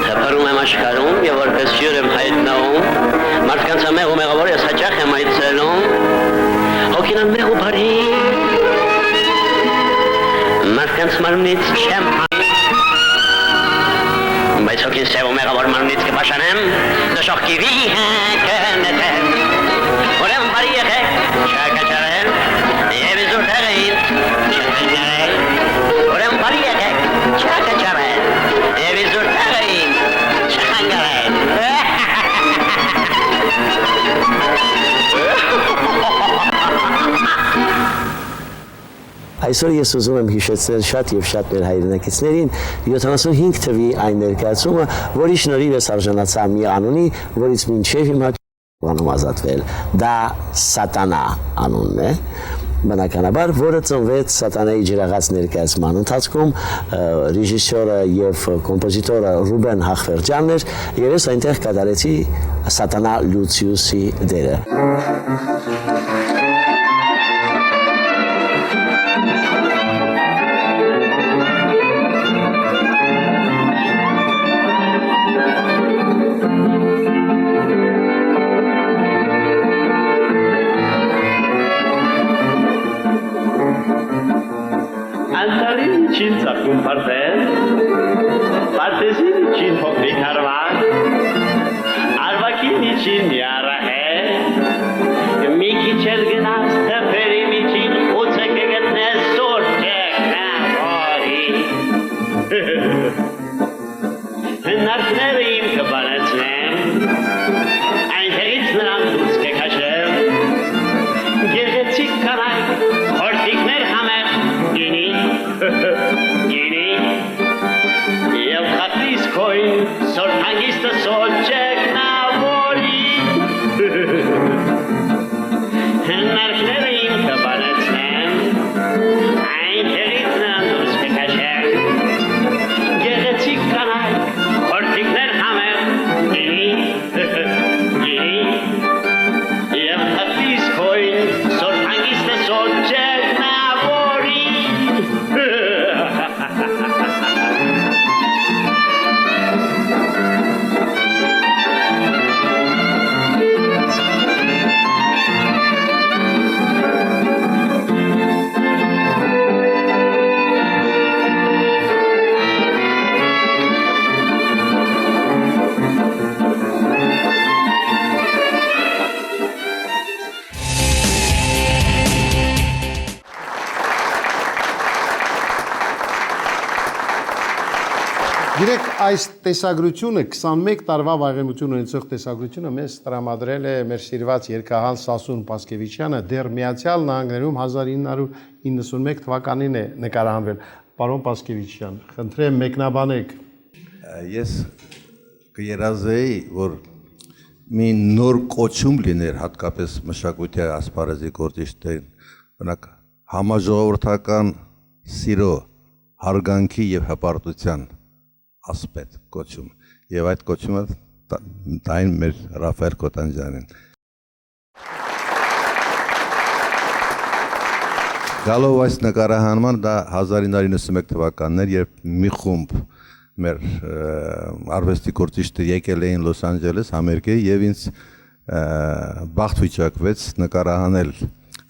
Speaker 21: Խփարում եմ աշխարհում եւ որպես ջուր եմ հայտնվում, մարդկանց ամեղ ու մեղավոր ես հաճախ եմ այցելում, հոգին ամեղ ու բարի, մարդկանց մարմնից չեմ բայց հոգին սև ու մեղավոր մարմնից կպաշանեմ, դժոխ կիվի կնետեմ, ուրեմն բարի եղեք, չակաչարել, եւ իզուր տեղը ինձ չխնջարել, ուրեմն բարի եղեք, չակաչարել, եւ իզուր տեղը ինձ չխնջարել։
Speaker 22: Այսօր ես ուզում եմ հիշեցնել շատ եւ շատ մեր հայրենակիցներին 75 թվի այն ներկայացումը, որի շնորհիվ ես արժանացա մի անունի, որից մինչև հիմա չեմ ազատվել։ Դա Սատանա անունն է, բնականաբար, որը ծնվեց Սատանայի ջրաղաց ներկայացման ընթացքում, ռեժիսորը եւ կոմպոզիտորը Ռուբեն Հախվերջյանն էր, եւ ես այնտեղ կատարեցի Սատանա Լուցիուսի դերը։
Speaker 4: Անտալին չին ծապում պարտեզ, պարտեզին չին փոքրիկ հարվան, արվակին իչին միարահ է, մի քիչ էլ գնաց թփերի միջին, ուծը կգտնես սոր ճեղնավորի, հնարքները իմ կբանեցնեմ, այնտեղից նրան դուրս կքաշեմ, գեղեցիկ կանայք, խորտիկներ համեղ, գինի, եւ խատրիս քոյն, սորթանգիստը սոճեք նավորի, հնարքները իմ կբանեցնեմ, այնտեղից նրան դուրս կքաշեմ, գեղեցիկ կանայք, խորտիկներ համեղ, գինի, եւ խատրիս քոյն, սորթանգիստը սոճեք նավորի,
Speaker 3: Գիտեք, այս տեսագրությունը 21 տարվա վաղեմություն ունեցող տեսագրությունը մեզ տրամադրել է մեր սիրված երգահան Սասուն Պասկևիչյանը, դեռ Միացյալ Նահանգներում 1991 թվականին է նկարահանվել։ Պարոն Պասկևիչյան, խնդրեմ մեկնաբանեք։
Speaker 7: Ես կերազեի, որ մի նոր կոչում լիներ հատկապես մշակույթի ասպարեզի գործիչներին, բնակ համաժողովրդական սիրո, հարգանքի եւ հպարտության ասպետ կոչում եւ այդ կոչումը տային մեր Ռաֆայել Կոտանջյանին։ Գալով այս նկարահանման դա 1991 թվականն էր, երբ մի խումբ մեր արվեստի գործիչներ եկել էին Լոս Անջելես, Ամերիկայի եւ ինձ բախտ վիճակվեց նկարահանել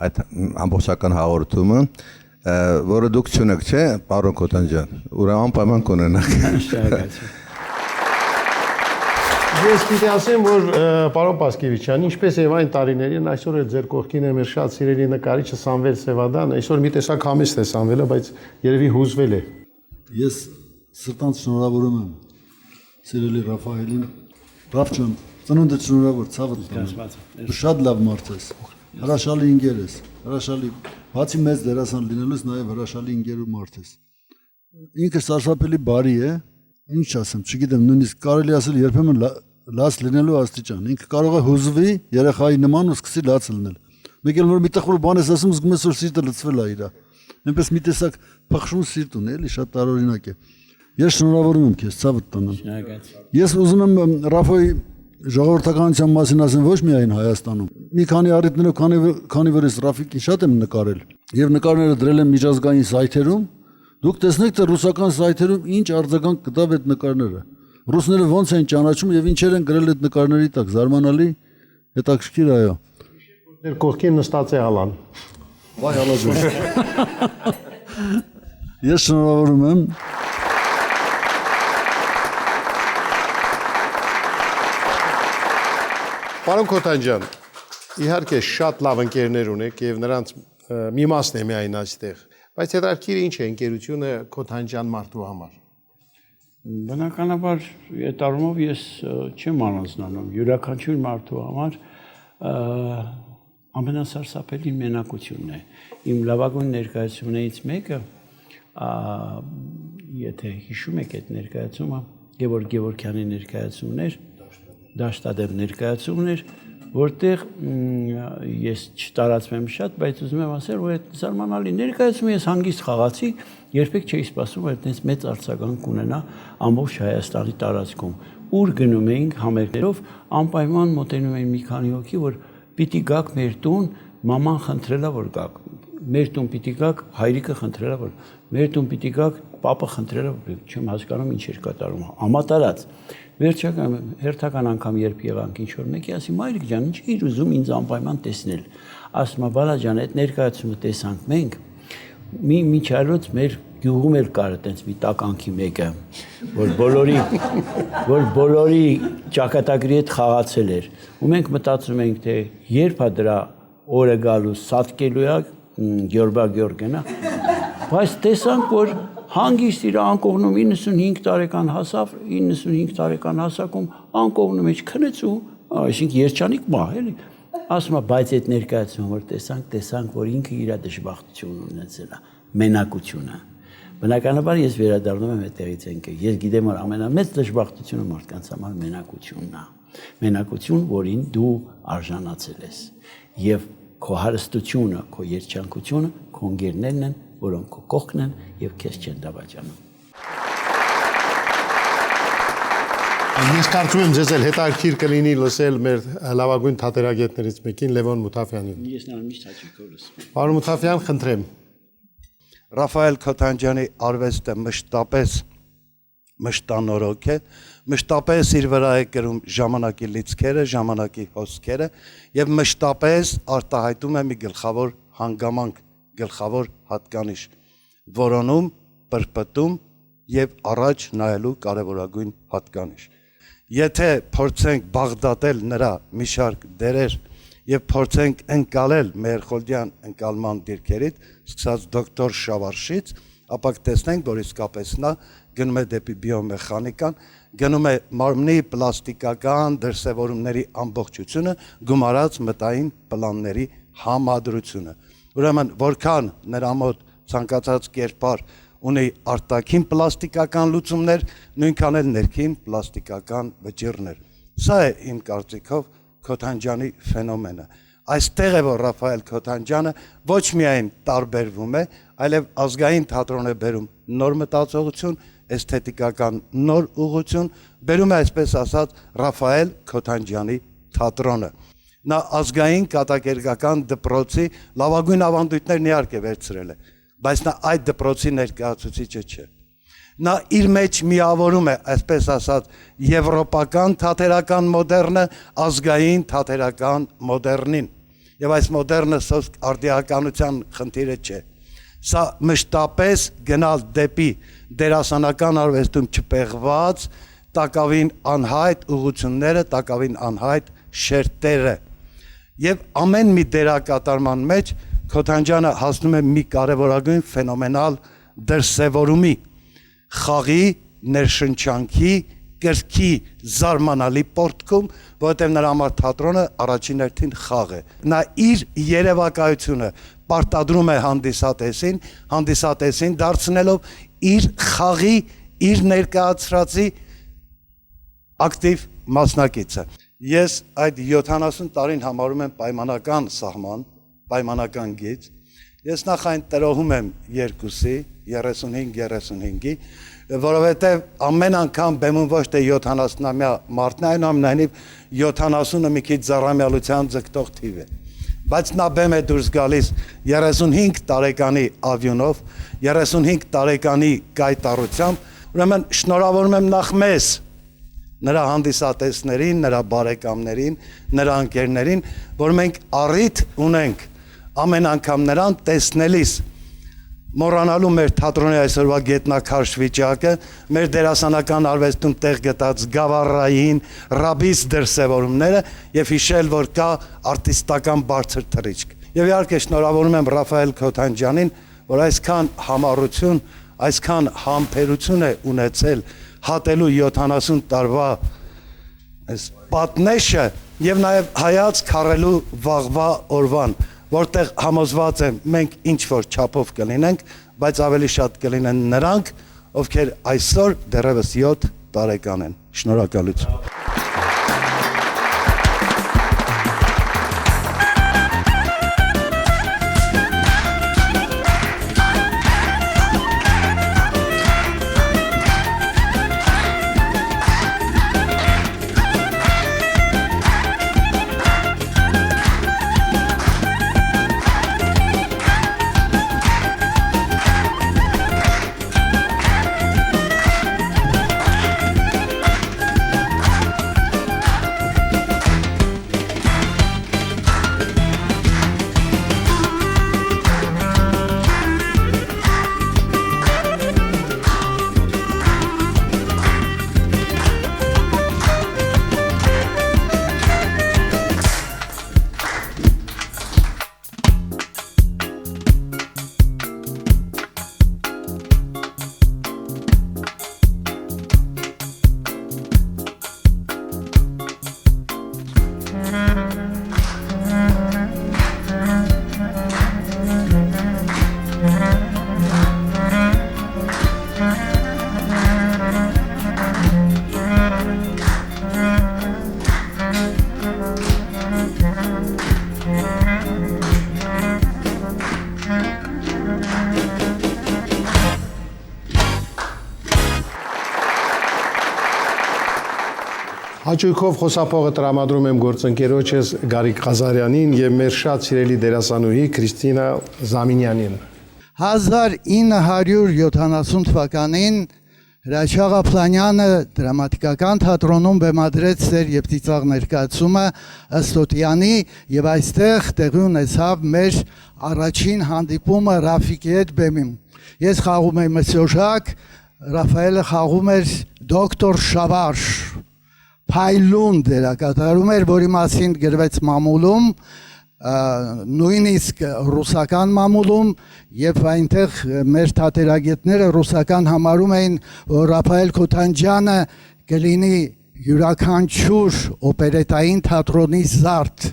Speaker 7: այդ ամբողջական հաղորդումը, որը դուք չունեք, չէ, պարոն Կոտանջյան, ուրեմն անպայման կունենաք։
Speaker 3: Ես պիտի ասեմ, որ պարոն Պասկևիչյան, ինչպես եւ այն տարիներին, այսօր էլ ձեր կողքին է մեր շատ սիրելի նկարիչը Սամվել Սևադան, այսօր մի տեսակ համեստ է Սամվելը, բայց երևի հուզվել է։
Speaker 5: Ես սրտանց շնորհավորում եմ սիրելի Ռաֆայելին։ Ռաֆ ջան, ծնունդդ շնորհավոր, ցավդ տանեմ։ Դու շատ լավ մարդ ես, հրաշալի ընկեր ես, հրաշալի, բացի մեծ դերասան լինելուց նաև հրաշալի ընկեր ու մարդ ես։ Ինքը սարսափելի բարի է, ինչ ասեմ, չգիտեմ, նույնիսկ կարելի ասել երբեմն լաց լինելու աստիճան։ Ինքը կարող է հուզվի երեխայի նման ու սկսի լաց լինել։ Մեկ էլ որ մի տխուր բան ես ասում, զգում ես որ սիրտը լցվել է իրա։ այնպես մի տեսակ փխշուն սիրտ ունի, էլի շատ տարօրինակ է։ Ես շնորհավորում եմ քեզ, ցավդ տանեմ։ Ես ուզում եմ Ռաֆոյի ժողովրդականության մասին ասեմ ոչ միայն Հայաստանում։ Մի քանի առիթներով, քանի որ ես Ռաֆիկին շատ եմ նկարել եւ նկարները դրել եմ միջազգային սայթերում, դուք տեսնեք թե ռուսական սայթերում ինչ արձագանք կտավ այդ նկարները։ Ռուսները ոնց են ճանաչում եւ ինչեր են գրել այդ նկարների տակ, զարմանալի, հետաքրքիր, այո։
Speaker 1: Ներ կողքին նստած է հալան։
Speaker 5: Վայ հալաջան։ Ես շնորհավորում եմ։
Speaker 1: Պարոն Քոթանջյան, իհարկե շատ լավ ընկերներ ունեք եւ նրանց մի մասն է միայն այստեղ, բայց հետաքրքիր ինչ է ընկերությունը Քոթանջյան մարդու համար։
Speaker 11: Բնականաբար այդ առումով ես չեմ առանձնանում, յուրաքանչյուր մարդու համար ամենասարսափելի մենակությունն է։ Իմ լավագույն ներկայացումներից մեկը, եթե հիշում եք այդ ներկայացումը, Գևորգ Գևորգյանի ներկայացումներ, դաշտադեպ ներկայացումներ, որտեղ ես չտարածվեմ շատ, բայց ուզում եմ ասել, որ այդ զարմանալի ներկայացումը ես հանգիստ խաղացի, երբեք չէի սպասում, որ այդպես մեծ արձագանք ունենա ամբողջ Հայաստանի տարածքում։ Ուր գնում էինք համերգներով, անպայման մոտենում էին մի քանի հոգի, որ պիտի գաք մեր տուն, մաման խնդրելա որ գաք, մեր տուն պիտի գաք, հայրիկը խնդրելա որ, մեր տուն պիտի գաք, պապը խնդրելա որ, չեմ հասկանում ինչ էր կատարում, համատարած։ Վերջական հերթական անգամ երբ եղանք ինչ որ մեկի ասի մայրիկ ջան, ինչ իր ուզում ինձ անպայման տեսնել։ Ասում է բալա ջան, այդ ներկայացումը տեսանք մենք։ Մի չարոց մեր գյուղում էլ կար այտենց մի տականքի մեկը, որ բոլորի ճակատագրի հետ խաղացել էր։ Ու մենք մտածում ենք թե երբ է դրա օրը գալու սատկելու է Գյորբա Գյորգենա, բայց տեսանք որ հանգիստ իր անկողնում 95 տարեկան հասավ, 95 տարեկան հասակում անկողնում մեջ քնեց ու այսինքն երջանիկ մահ էլի։ Ասում է բայց այդ ներկայացումը որ տեսանք որ ինքը իր դժբախտությունն ունեցել է, մենակությունը։ Բնականաբար ես վերադառնում եմ այդտեղից ենքը։ Ես գիտեմ որ ամենամեծ դժբախտությունը մարդկանց համար մենակությունն է։ Մենակություն, որին դու արժանացել ես։ Եվ քո հարստությունը, քո երջանկությունը քո ընկերներն են, որոնք քո կողքն են եւ քեզ չեն դավաճանում։
Speaker 1: Ես կարծում եմ ձեզ էլ հետաքրքիր կլինի լսել մեր լավագույն թատերագետներից մեկին Լևոն Մութաֆյանին։
Speaker 11: Ես նրան միշտ հաճույքով լսում եմ։
Speaker 1: Պարոն Մութաֆյան, խնդրեմ։
Speaker 9: Ռաֆայել Քոթանջյանի արվեստը մշտապես մշտանորոք է, մշտապես իր վրա է կրում ժամանակի լիցքերը, ժամանակի հոսքերը եւ մշտապես արտահայտում է մի գլխավոր հանգամանք, գլխավոր հատկանիշ, որոնում, պրպտում եւ առաջ նայելու կարևորագույն հատկանիշ։ Եթե փորձենք բաղդատել նրա մի շարք դերեր եւ փորձենք ընկալել Մերխոլդյան ընկալման դիրքերից, սկսած դոկտոր Շավարշից, ապա կտեսնենք, որ իսկապես նա գնում է դեպի բիոմեխանիկան, գնում է մարմնի պլաստիկական դրսևորումների ամբողջությունը, գումարած մտային պլանների համադրությունը։ Ուրեմն, որքան նրա մոտ ցանկացած կերպար ունի արտաքին պլաստիկական լուծումներ, նույնքան էլ ներքին պլաստիկական վճիռներ։ Սա է իմ կարծիքով Քոթանջյանի ֆենոմենը։ Այստեղ է որ Ռաֆայել Քոթանջյանը ոչ միայն տարբերվում է, այլև ազգային թատրոն է բերում նոր մտածողություն, էսթետիկական նոր ուղղություն, բերում է այսպես ասած Ռաֆայել Քոթանջյանի թատրոնը։ Նա ազգային կատակերգական դպրոցի լավագույն ավանդույթներն իհարկե վերցրել է, բայց նա այդ դպրոցի ներկայացուցիչը չէ։ Նա իր մեջ միավորում է, այսպես ասած, եվրոպական թատերական մոդեռնը ազգային թատերական մոդեռնին։ Եվ այս մոդեռնը սոսկ արդիականության խնդիրը չէ։ Սա մշտապես գնալ դեպի դերասանական արվեստում չպեղված, տակավին անհայտ ուղղությունները, տակավին անհայտ շերտերը։ Եվ ամեն մի դերակատարման մեջ Քոթանջյանը հասնում է մի կարևորագույն ֆենոմենալ դրսևորումի, խաղի, ներշնչանքի, կրքի զարմանալի պորտքում, որովհետև նրա համար թատրոնը առաջին հերթին խաղ է։ Նա իր երևակայությունը պարտադրում է հանդիսատեսին դարձնելով իր խաղի, իր ներկայացրածի ակտիվ մասնակիցը։ Ես այդ 70 տարին համարում եմ պայմանական սահման, պայմանական գիծ, Ես նախ այն տրոհում եմ երկուսի 35-35-ի, որովհետև ամեն անգամ բեմում ոչ թե 70-ամյա մարդն է, այնուամենայնիվ 70-ը մի քիչ զառամյալության ձգտող թիվ է։ Բայց նա բեմ է դուրս գալիս 35 տարեկանի ավյունով, 35 տարեկանի կայտառությամբ, ուրեմն շնորհավորում եմ նախ մեզ, նրա հանդիսատեսներին, նրա բարեկամներին, նրա ընկերներին, որ մենք առիթ ունենք ամեն անգամ նրան տեսնելիս մոռանալու մեր թատրոնի այսօրվա գետնաքարշ վիճակը, մեր դերասանական արվեստում տեղ գտած գավառային, ռաբիս դրսևորումները եւ հիշել, որ կա արտիստական բարձր թռիչք։ Եվ իհարկե շնորհավորում եմ Ռաֆայել Քոթանջյանին, որ այսքան համառություն, այսքան համբերություն է ունեցել հատելու 70 տարվա այս պատնեշը եւ նաեւ հայացք քարելու վաղվա օրվան, որտեղ համոզված եմ մենք ինչ որ չափով կլինենք, բայց ավելի շատ կլինեն նրանք, ովքեր այսօր դեռևս 7 տարեկան են։ Շնորհակալություն։
Speaker 1: Հաճույքով խոսափողը տրամադրում եմ գործընկերոջս Գարիկ Ղազարյանին եւ մեր շատ սիրելի դերասանուհի Քրիստինա Զամինյանին։
Speaker 2: 1970 թվականին Հրաչյա Ղափլանյանը դրամատիկական թատրոնում բեմադրեց Սեր եւ ծիծաղ ներկայացումը Ըստոտյանի եւ այստեղ տեղի ունեցավ մեր առաջին հանդիպումը Ռաֆիկի հետ բեմում։ Ես խաղում եմ Մսյոժակ, Ռաֆայելը խաղում էր դոկտոր Շավարժ։ Փայլուն դերակատարում էր, որի մասին գրվեց մամուլում, նույնիսկ ռուսական մամուլում, եւ այնտեղ մեր թատերագետները ռուսական համարում էին, որ Ռաֆայել Քոթանջյանը կլինի յուրաքանչյուր օպերետային թատրոնի զարդ,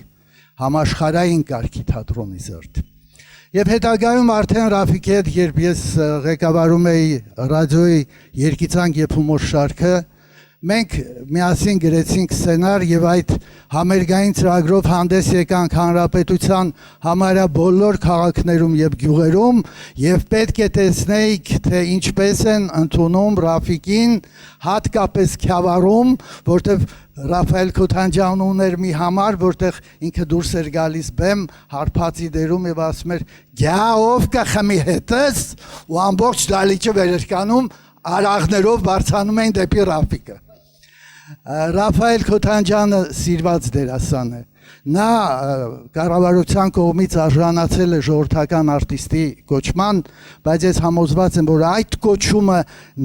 Speaker 2: համաշխարհային կարգի թատրոնի զարդ։ Եվ հետագայում արդեն Ռաֆիկի հետ, երբ ես ղեկավարում էի ռադիոյի Երգիծանք եւ հումոր շարքը, մենք միասին գրեցինք սցենար եւ այդ համերգային ծրագրով հանդես եկանք հանրապետության համարյա բոլոր քաղաքներում եւ գյուղերում եւ պետք է տեսնեիք, թե ինչպես են ընդունում Ռաֆիկին, հատկապես Քյավառում, որտեղ Ռաֆայել Քոթանջյանն ուներ մի համար, որտեղ ինքը դուրս էր գալիս բեմ հարփածի դերում եւ ասում էր «Գյա ով կա խմի հետս» ու ամբողջ դալիճը վերերկանում արաղներով բարձանում էին դեպի Ռաֆիկը։ Ռաֆայել Քոթանջյանը սիրված դերասան է։ Նա կառավարության կողմից արժանացել է ժողովրդական արտիստի կոչման, բայց ես համոզված եմ, որ այդ կոչումը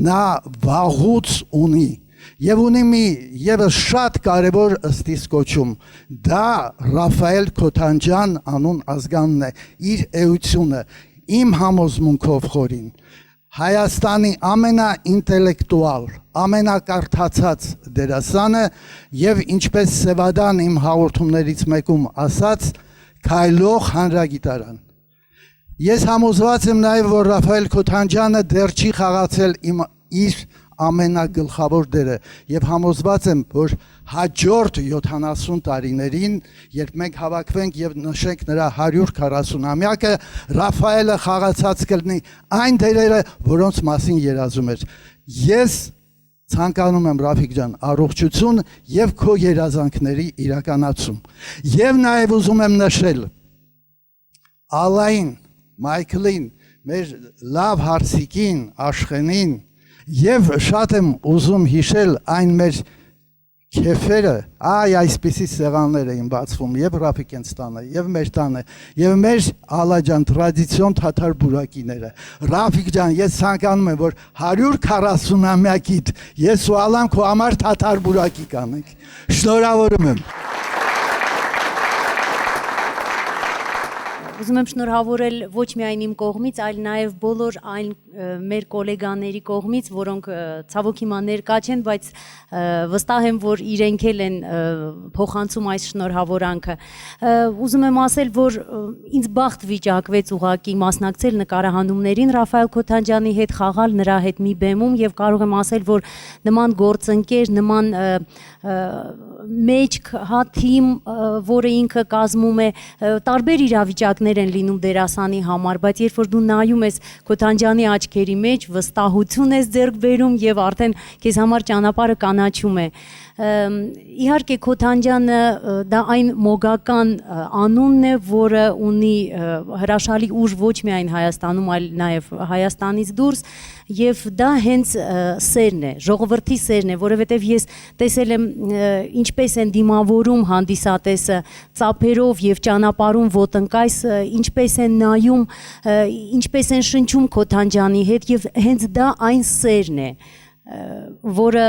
Speaker 2: նա վաղուց ունի։ Եվ ունի մի եւս շատ կարևոր ըստիս կոչում, դա Ռաֆայել Քոթանջյան անուն ազգանունն է, իր էությունը, իմ համոզմունքով խորին, Հայաստանի ամենաինտելեկտուալ, ամենակարդացած դերասանը եւ ինչպես Սևադան իմ հաղորդումներից մեկում ասաց, քայլող հանրագիտարան։ Ես համոզված եմ նաեւ, որ Ռաֆայել Քոթանջյանը դեռ չի խաղացել իր ամենագլխավոր դերը եւ համոզված եմ, որ հաջորդ 70 տարիներին, երբ մենք հավաքվենք եւ նշենք նրա 140-ամյակը, Ռաֆայելը խաղացած կլինի այն դերերը, որոնց մասին երազում էր։ Ես ցանկանում եմ Ռաֆիկ ջան առողջություն եւ քո երազանքների իրականացում։ Եվ նաեւ ուզում եմ նշել Ալային, Մայքլին, մեր լավ հարսիկին, Աշխենին եւ շատ եմ ուզում հիշել այն մեր քեֆերը, այսպիսի սեղաններ էին բացվում եւ Ռաֆիկենց տանը, եւ մեր տանը, եւ մեր ալաջան տրադիցիոն թաթար բուրակիները։ Ռաֆիկ ջան, ես ցանկանում եմ, որ 140-ամյակիդ ես ու Ալան քո համար թաթար բուրակի կանենք։ Շնորհավորում եմ։
Speaker 6: Ուզում եմ շնորհավորել ոչ միայն իմ կողմից, այլ նաև բոլոր այն մեր գոլեգաների կողմից, որոնք ցավոք հիմա ներկա չեն, բայց վստահ եմ, որ իրենք էլ են փոխանցում այս շնորհավորանքը։ Ուզում եմ ասել, որ ինձ բախտ վիճակվեց ուղղակի մասնակցել նկարահանումներին Ռաֆայել Քոթանջյանի հետ, խաղալ նրա հետ մի բեմում եւ կարող եմ ասել, որ նման գործընկեր, նման մեջք, հա թիմ, որը ինքը կազմում է, տարբեր իրավիճակներ են լինում դերասանի համար, բայց երբ որ դու նայում ես Քոթանջյանի աչքերի մեջ, վստահություն ես ձեռք բերում եւ արդեն քեզ համար ճանապարհը կանաչում է։ Իհարկե Քոթանջյանը դա այն մոգական անունն է, որը ունի հրաշալի ուժ ոչ միայն Հայաստանում, այլ նաև Հայաստանից դուրս, եւ դա հենց սերն է, ժողովրդի սերն է, որովհետեւ ես տեսել եմ ինչպես են դիմավորում հանդիսատեսը ծափերով եւ ճանապարհում ոտնկայս, ինչպես են նայում, ինչպես են շնչում Քոթանջյանի հետ եւ հենց դա այն սերն է, որը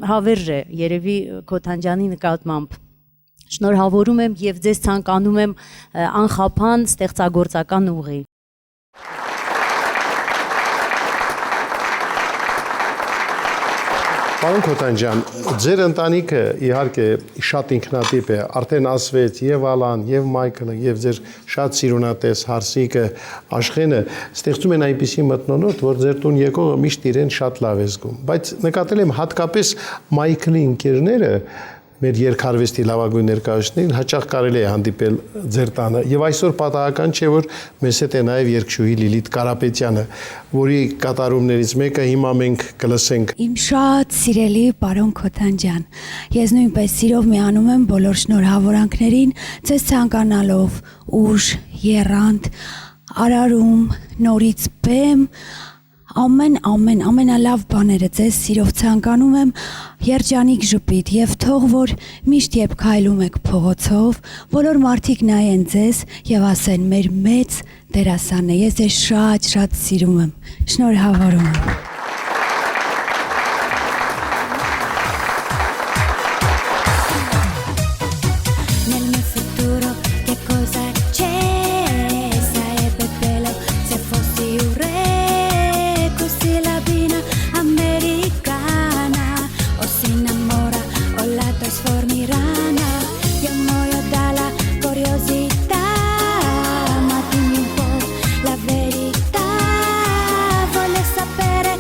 Speaker 6: հավերժ է երևի Քոթանջյանի նկատմամբ։ Շնորհավորում եմ եւ ձեզ ցանկանում եմ անխափան ստեղծագործական ուղի։
Speaker 1: Պարոն Քոթանջյան, ձեր ընտանիքը իհարկե շատ ինքնատիպ է, արդեն ասվեց եւ Ալան, եւ Մայքլը, եւ ձեր շատ սիրունատես Հարսիկը, Աշխենը ստեղծում են այնպիսի մթնոլորտ, որ ձեր տուն եկողը միշտ իրեն շատ լավ է զգում, բայց նկատել եմ հատկապես Մայքլի ընկերները մեր երկարվեստի լավագույն ներկայացուցիչներին հաճախ կարելի է հանդիպել ձեր տանը եւ այսօր պատահական չէ որ մեզ հետ է նաեւ երգչուհի Լիլիթ Կարապետյանը, որի կատարումներից մեկը հիմա մենք կլսենք։
Speaker 12: Իմ շատ սիրելի պարոն Քոթանջյան, ես նույնպես սիրով միանում եմ բոլոր շնորհավորանքներին, ձեզ ցանկանալով ուժ, եռանդ, արարում, նորից բեմ, ամենալավ բաները ձեզ սիրով ցանկանում եմ, երջանիկ ժպիտ եւ թող որ միշտ երբ քայլում եք փողոցով, բոլոր մարդիկ նայեն ձեզ եւ ասեն մեր մեծ դերասանն է, ես ձեզ շատ սիրում եմ, շնորհավորում եմ։
Speaker 23: Sapere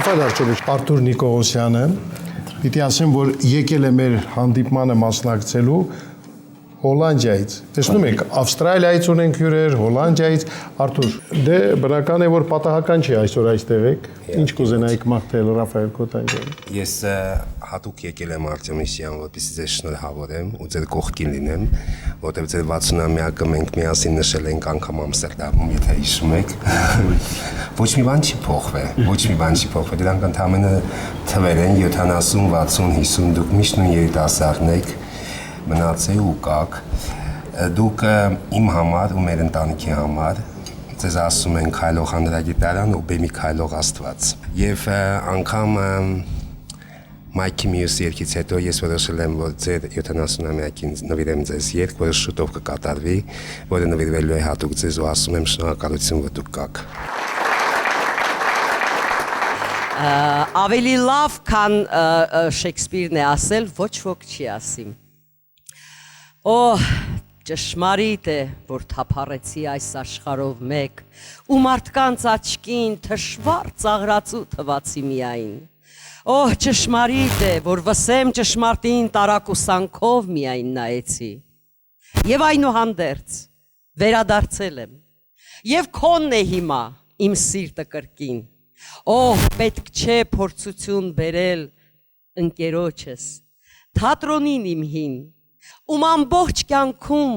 Speaker 1: Ռաֆայել Արչովիչ, Արթուր Նիկողոսյանը, պիտի ասեմ, որ եկել է մեր հանդիպմանը մասնակցելու Հոլանդիայից։ Տեսնում եք, Ավստրալիայից ունենք հյուրեր, Հոլանդիայից, Արթուր, դե բնական է, որ պատահական չի այսօր այստեղ եք։ Ինչ կուզենայիք մաղթել Ռաֆայել Քոթանջյան։
Speaker 13: Ես հատուկ եկել եմ Արտյոմիսյան, որպեսզի ձեզ շնորհավորեմ ու ձեր կողքին լինեմ, որտեղ ձեր 60-ամյակը մենք միասին նշել ենք անգամ Ամստերդամում, եթե հիշում եք։ Ոչ մի բան չի փոխվել, ոչ մի բան չի փոխվել։ Դրանք ընդհանրապես թվեր են 70, 60, 50, դուք միշտ նույն երիտասարդն եք, մնացել ու կաք։ Դուք իմ համար ու մեր ընտանիքի համար ձեզ ասում են քայլող հանրագիտարան ու բեմի քայլող Աստված։ Եվ անգամ Մայքի մյուս երգից հետո ես որոշել եմ, որ ձեր 70-ամյակին նվիրեմ ձեզ երգ, որը շուտով կկատարվի, որը նվիրվելու է հատուկ ձեզ ու ասում եմ շնորհակալություն, որ դուք կաք։
Speaker 8: Ավելի լավ, քան Շեքսպիրն է ասել, ոչ ոք չի ասիմ։ Օ, ճշմարիտ է, որ թափառեցի այս աշխարհով մեկ, ու մարդկանց աչքին թշվառ ծաղրածու թվացի միայն։ Օ, ճշմարիտ է, որ վսեմ ճշմարտին տարակուսանքով միայն նայեցի։ Եվ այնուհանդերձ վերադարձել եմ։ Եվ քոնն է հիմա իմ սիրտը կրկին։ Օ, պետք չէ փորձություն բերել ընկերոջս, թատրոնին իմ հին, ում ամբողջ կյանքում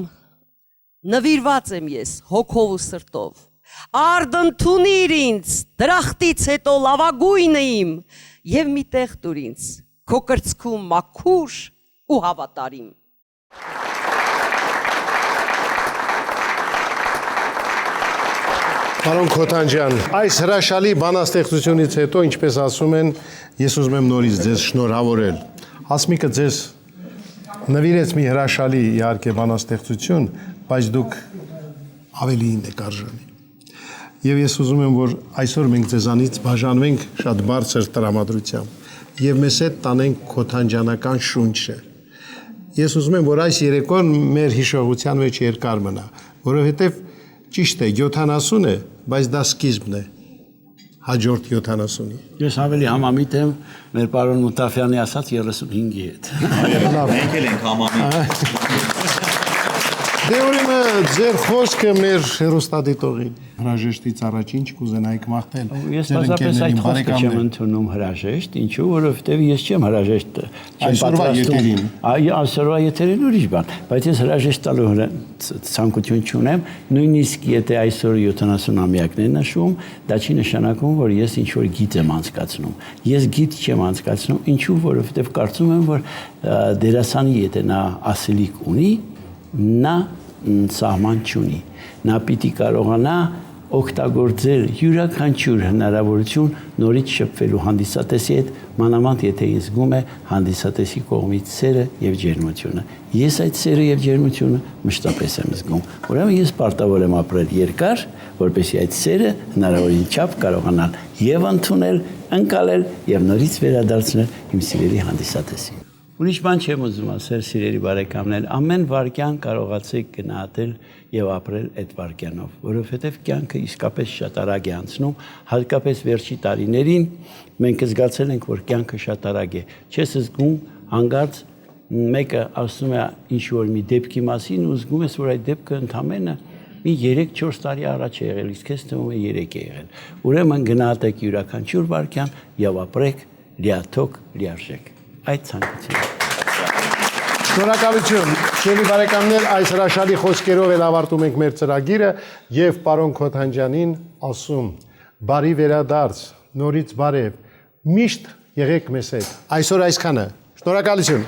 Speaker 8: նվիրված եմ ես հոգով ու սրտով։ Արդ ընդունիր ինձ, դրախտից հետո լավագույնը իմ, և մի տեղ տուր ինձ, քո կրծքում մաքուր ու հավատարիմ։
Speaker 1: Պարոն Քոթանջյան, այս հրաշալի բանաստեղծությունից հետո, ինչպես ասում են, ես ուզում եմ նորից ձեզ շնորհավորել։ Հասմիկը ձեզ նվիրեց մի հրաշալի իհարկե բանաստեղծություն, բայց դուք ավելին եք արժանի։ Եվ ես ուզում եմ, որ այսօր մենք ձեզանից բաժանվենք շատ բարձր տրամադրությամբ եւ մեզ հետ տանենք քոթանջանական շունչը։ Ես ուզում եմ, որ այս երեկոն մեր հիշողության մեջ երկար մնա, որովհետեւ ճիշտ է 70 է, բայց դա սկիզբն է հաջորդ 70-ի։
Speaker 11: Ես ավելի համամիտ եմ մեր պարոն Մուտաֆյանի ասած 35-ի հետ։
Speaker 1: Մենք էլ ենք համամիտ։ Դե ուրեմն ձեր խոսքը մեր հեռուստադիտողին հրաժեշտից առաջ ինչ կուզենայիք մաղթել։
Speaker 11: Ես պարզապես այդ խոսքը չեմ ընդունում հրաժեշտ, ինչու, որովհետև ես չեմ հրաժեշտ պատրաստում։ Այսօրվա եթերին ուրիշ բան, բայց ես հրաժեշտ տալու ցանկություն չունեմ, նույնիսկ եթե այսօր 70-ամյակն է նշվում, դա չի նշանակում, որ ես ինչ որ գիծ եմ անցկացնում։ Ես գիծ չեմ անցկացնում, ինչու, որովհետև կարծում եմ, որ դերասանի եթե նա ասելիք ունի, նա սահման չունի, նա պիտի կարողանա օգտագործել յուրաքանչյուր հնարավորություն նորից շփվելու հանդիսատեսի հետ, մանավանդ եթե զգում է հանդիսատեսի կողմից սերը եւ ջերմությունը։ Ես այդ սերը եւ ջերմությունը մշտապես եմ զգում։ Ուրեմն ես պարտավոր եմ ապրել երկար, որպեսզի այդ սերը հնարավորին չափ կարողանալ եւ ընդունել, ընկալել եւ նորից վերադարձնել իմ սիրելի հանդիսատեսին։ Ուրիշ բան չեմ ուզում ասել, սիրելի բարեկամներ, ամեն վարքյան կարողացեք գնահատել եւ ապրել այդ վարքյանով, որովհետեւ կյանքը իսկապես շատ արագ է անցնում, հատկապես վերջի տարիներին մենք զգացել ենք, որ կյանքը շատ արագ է։ Չես զգում հանգարց մեկը ասում է ինչ որ մի դեպքի մասին ու զգում ես, որ այդ դեպքը ընդամենը մի 3-4 տարի առաջ է եղել, իսկ քեզ թվում է 3 է եղել։ Ուրեմն գնահատեք յուրաքանչյուր վարքյան եւ ապրեք լիաթոք, լիարժեք։ Այդ ցանկությունը։
Speaker 1: Շնորհակալություն, շնորհի բարեկամներ, այս հրաշալի խոսքերով էլ ավարտում ենք մեր ծրագիրը եւ պարոն Քոթանջյանին ասում բարի վերադարձ, նորից բարև, միշտ եղեք մեզ հետ։ Այսօր այսքանը։ Շնորհակալություն։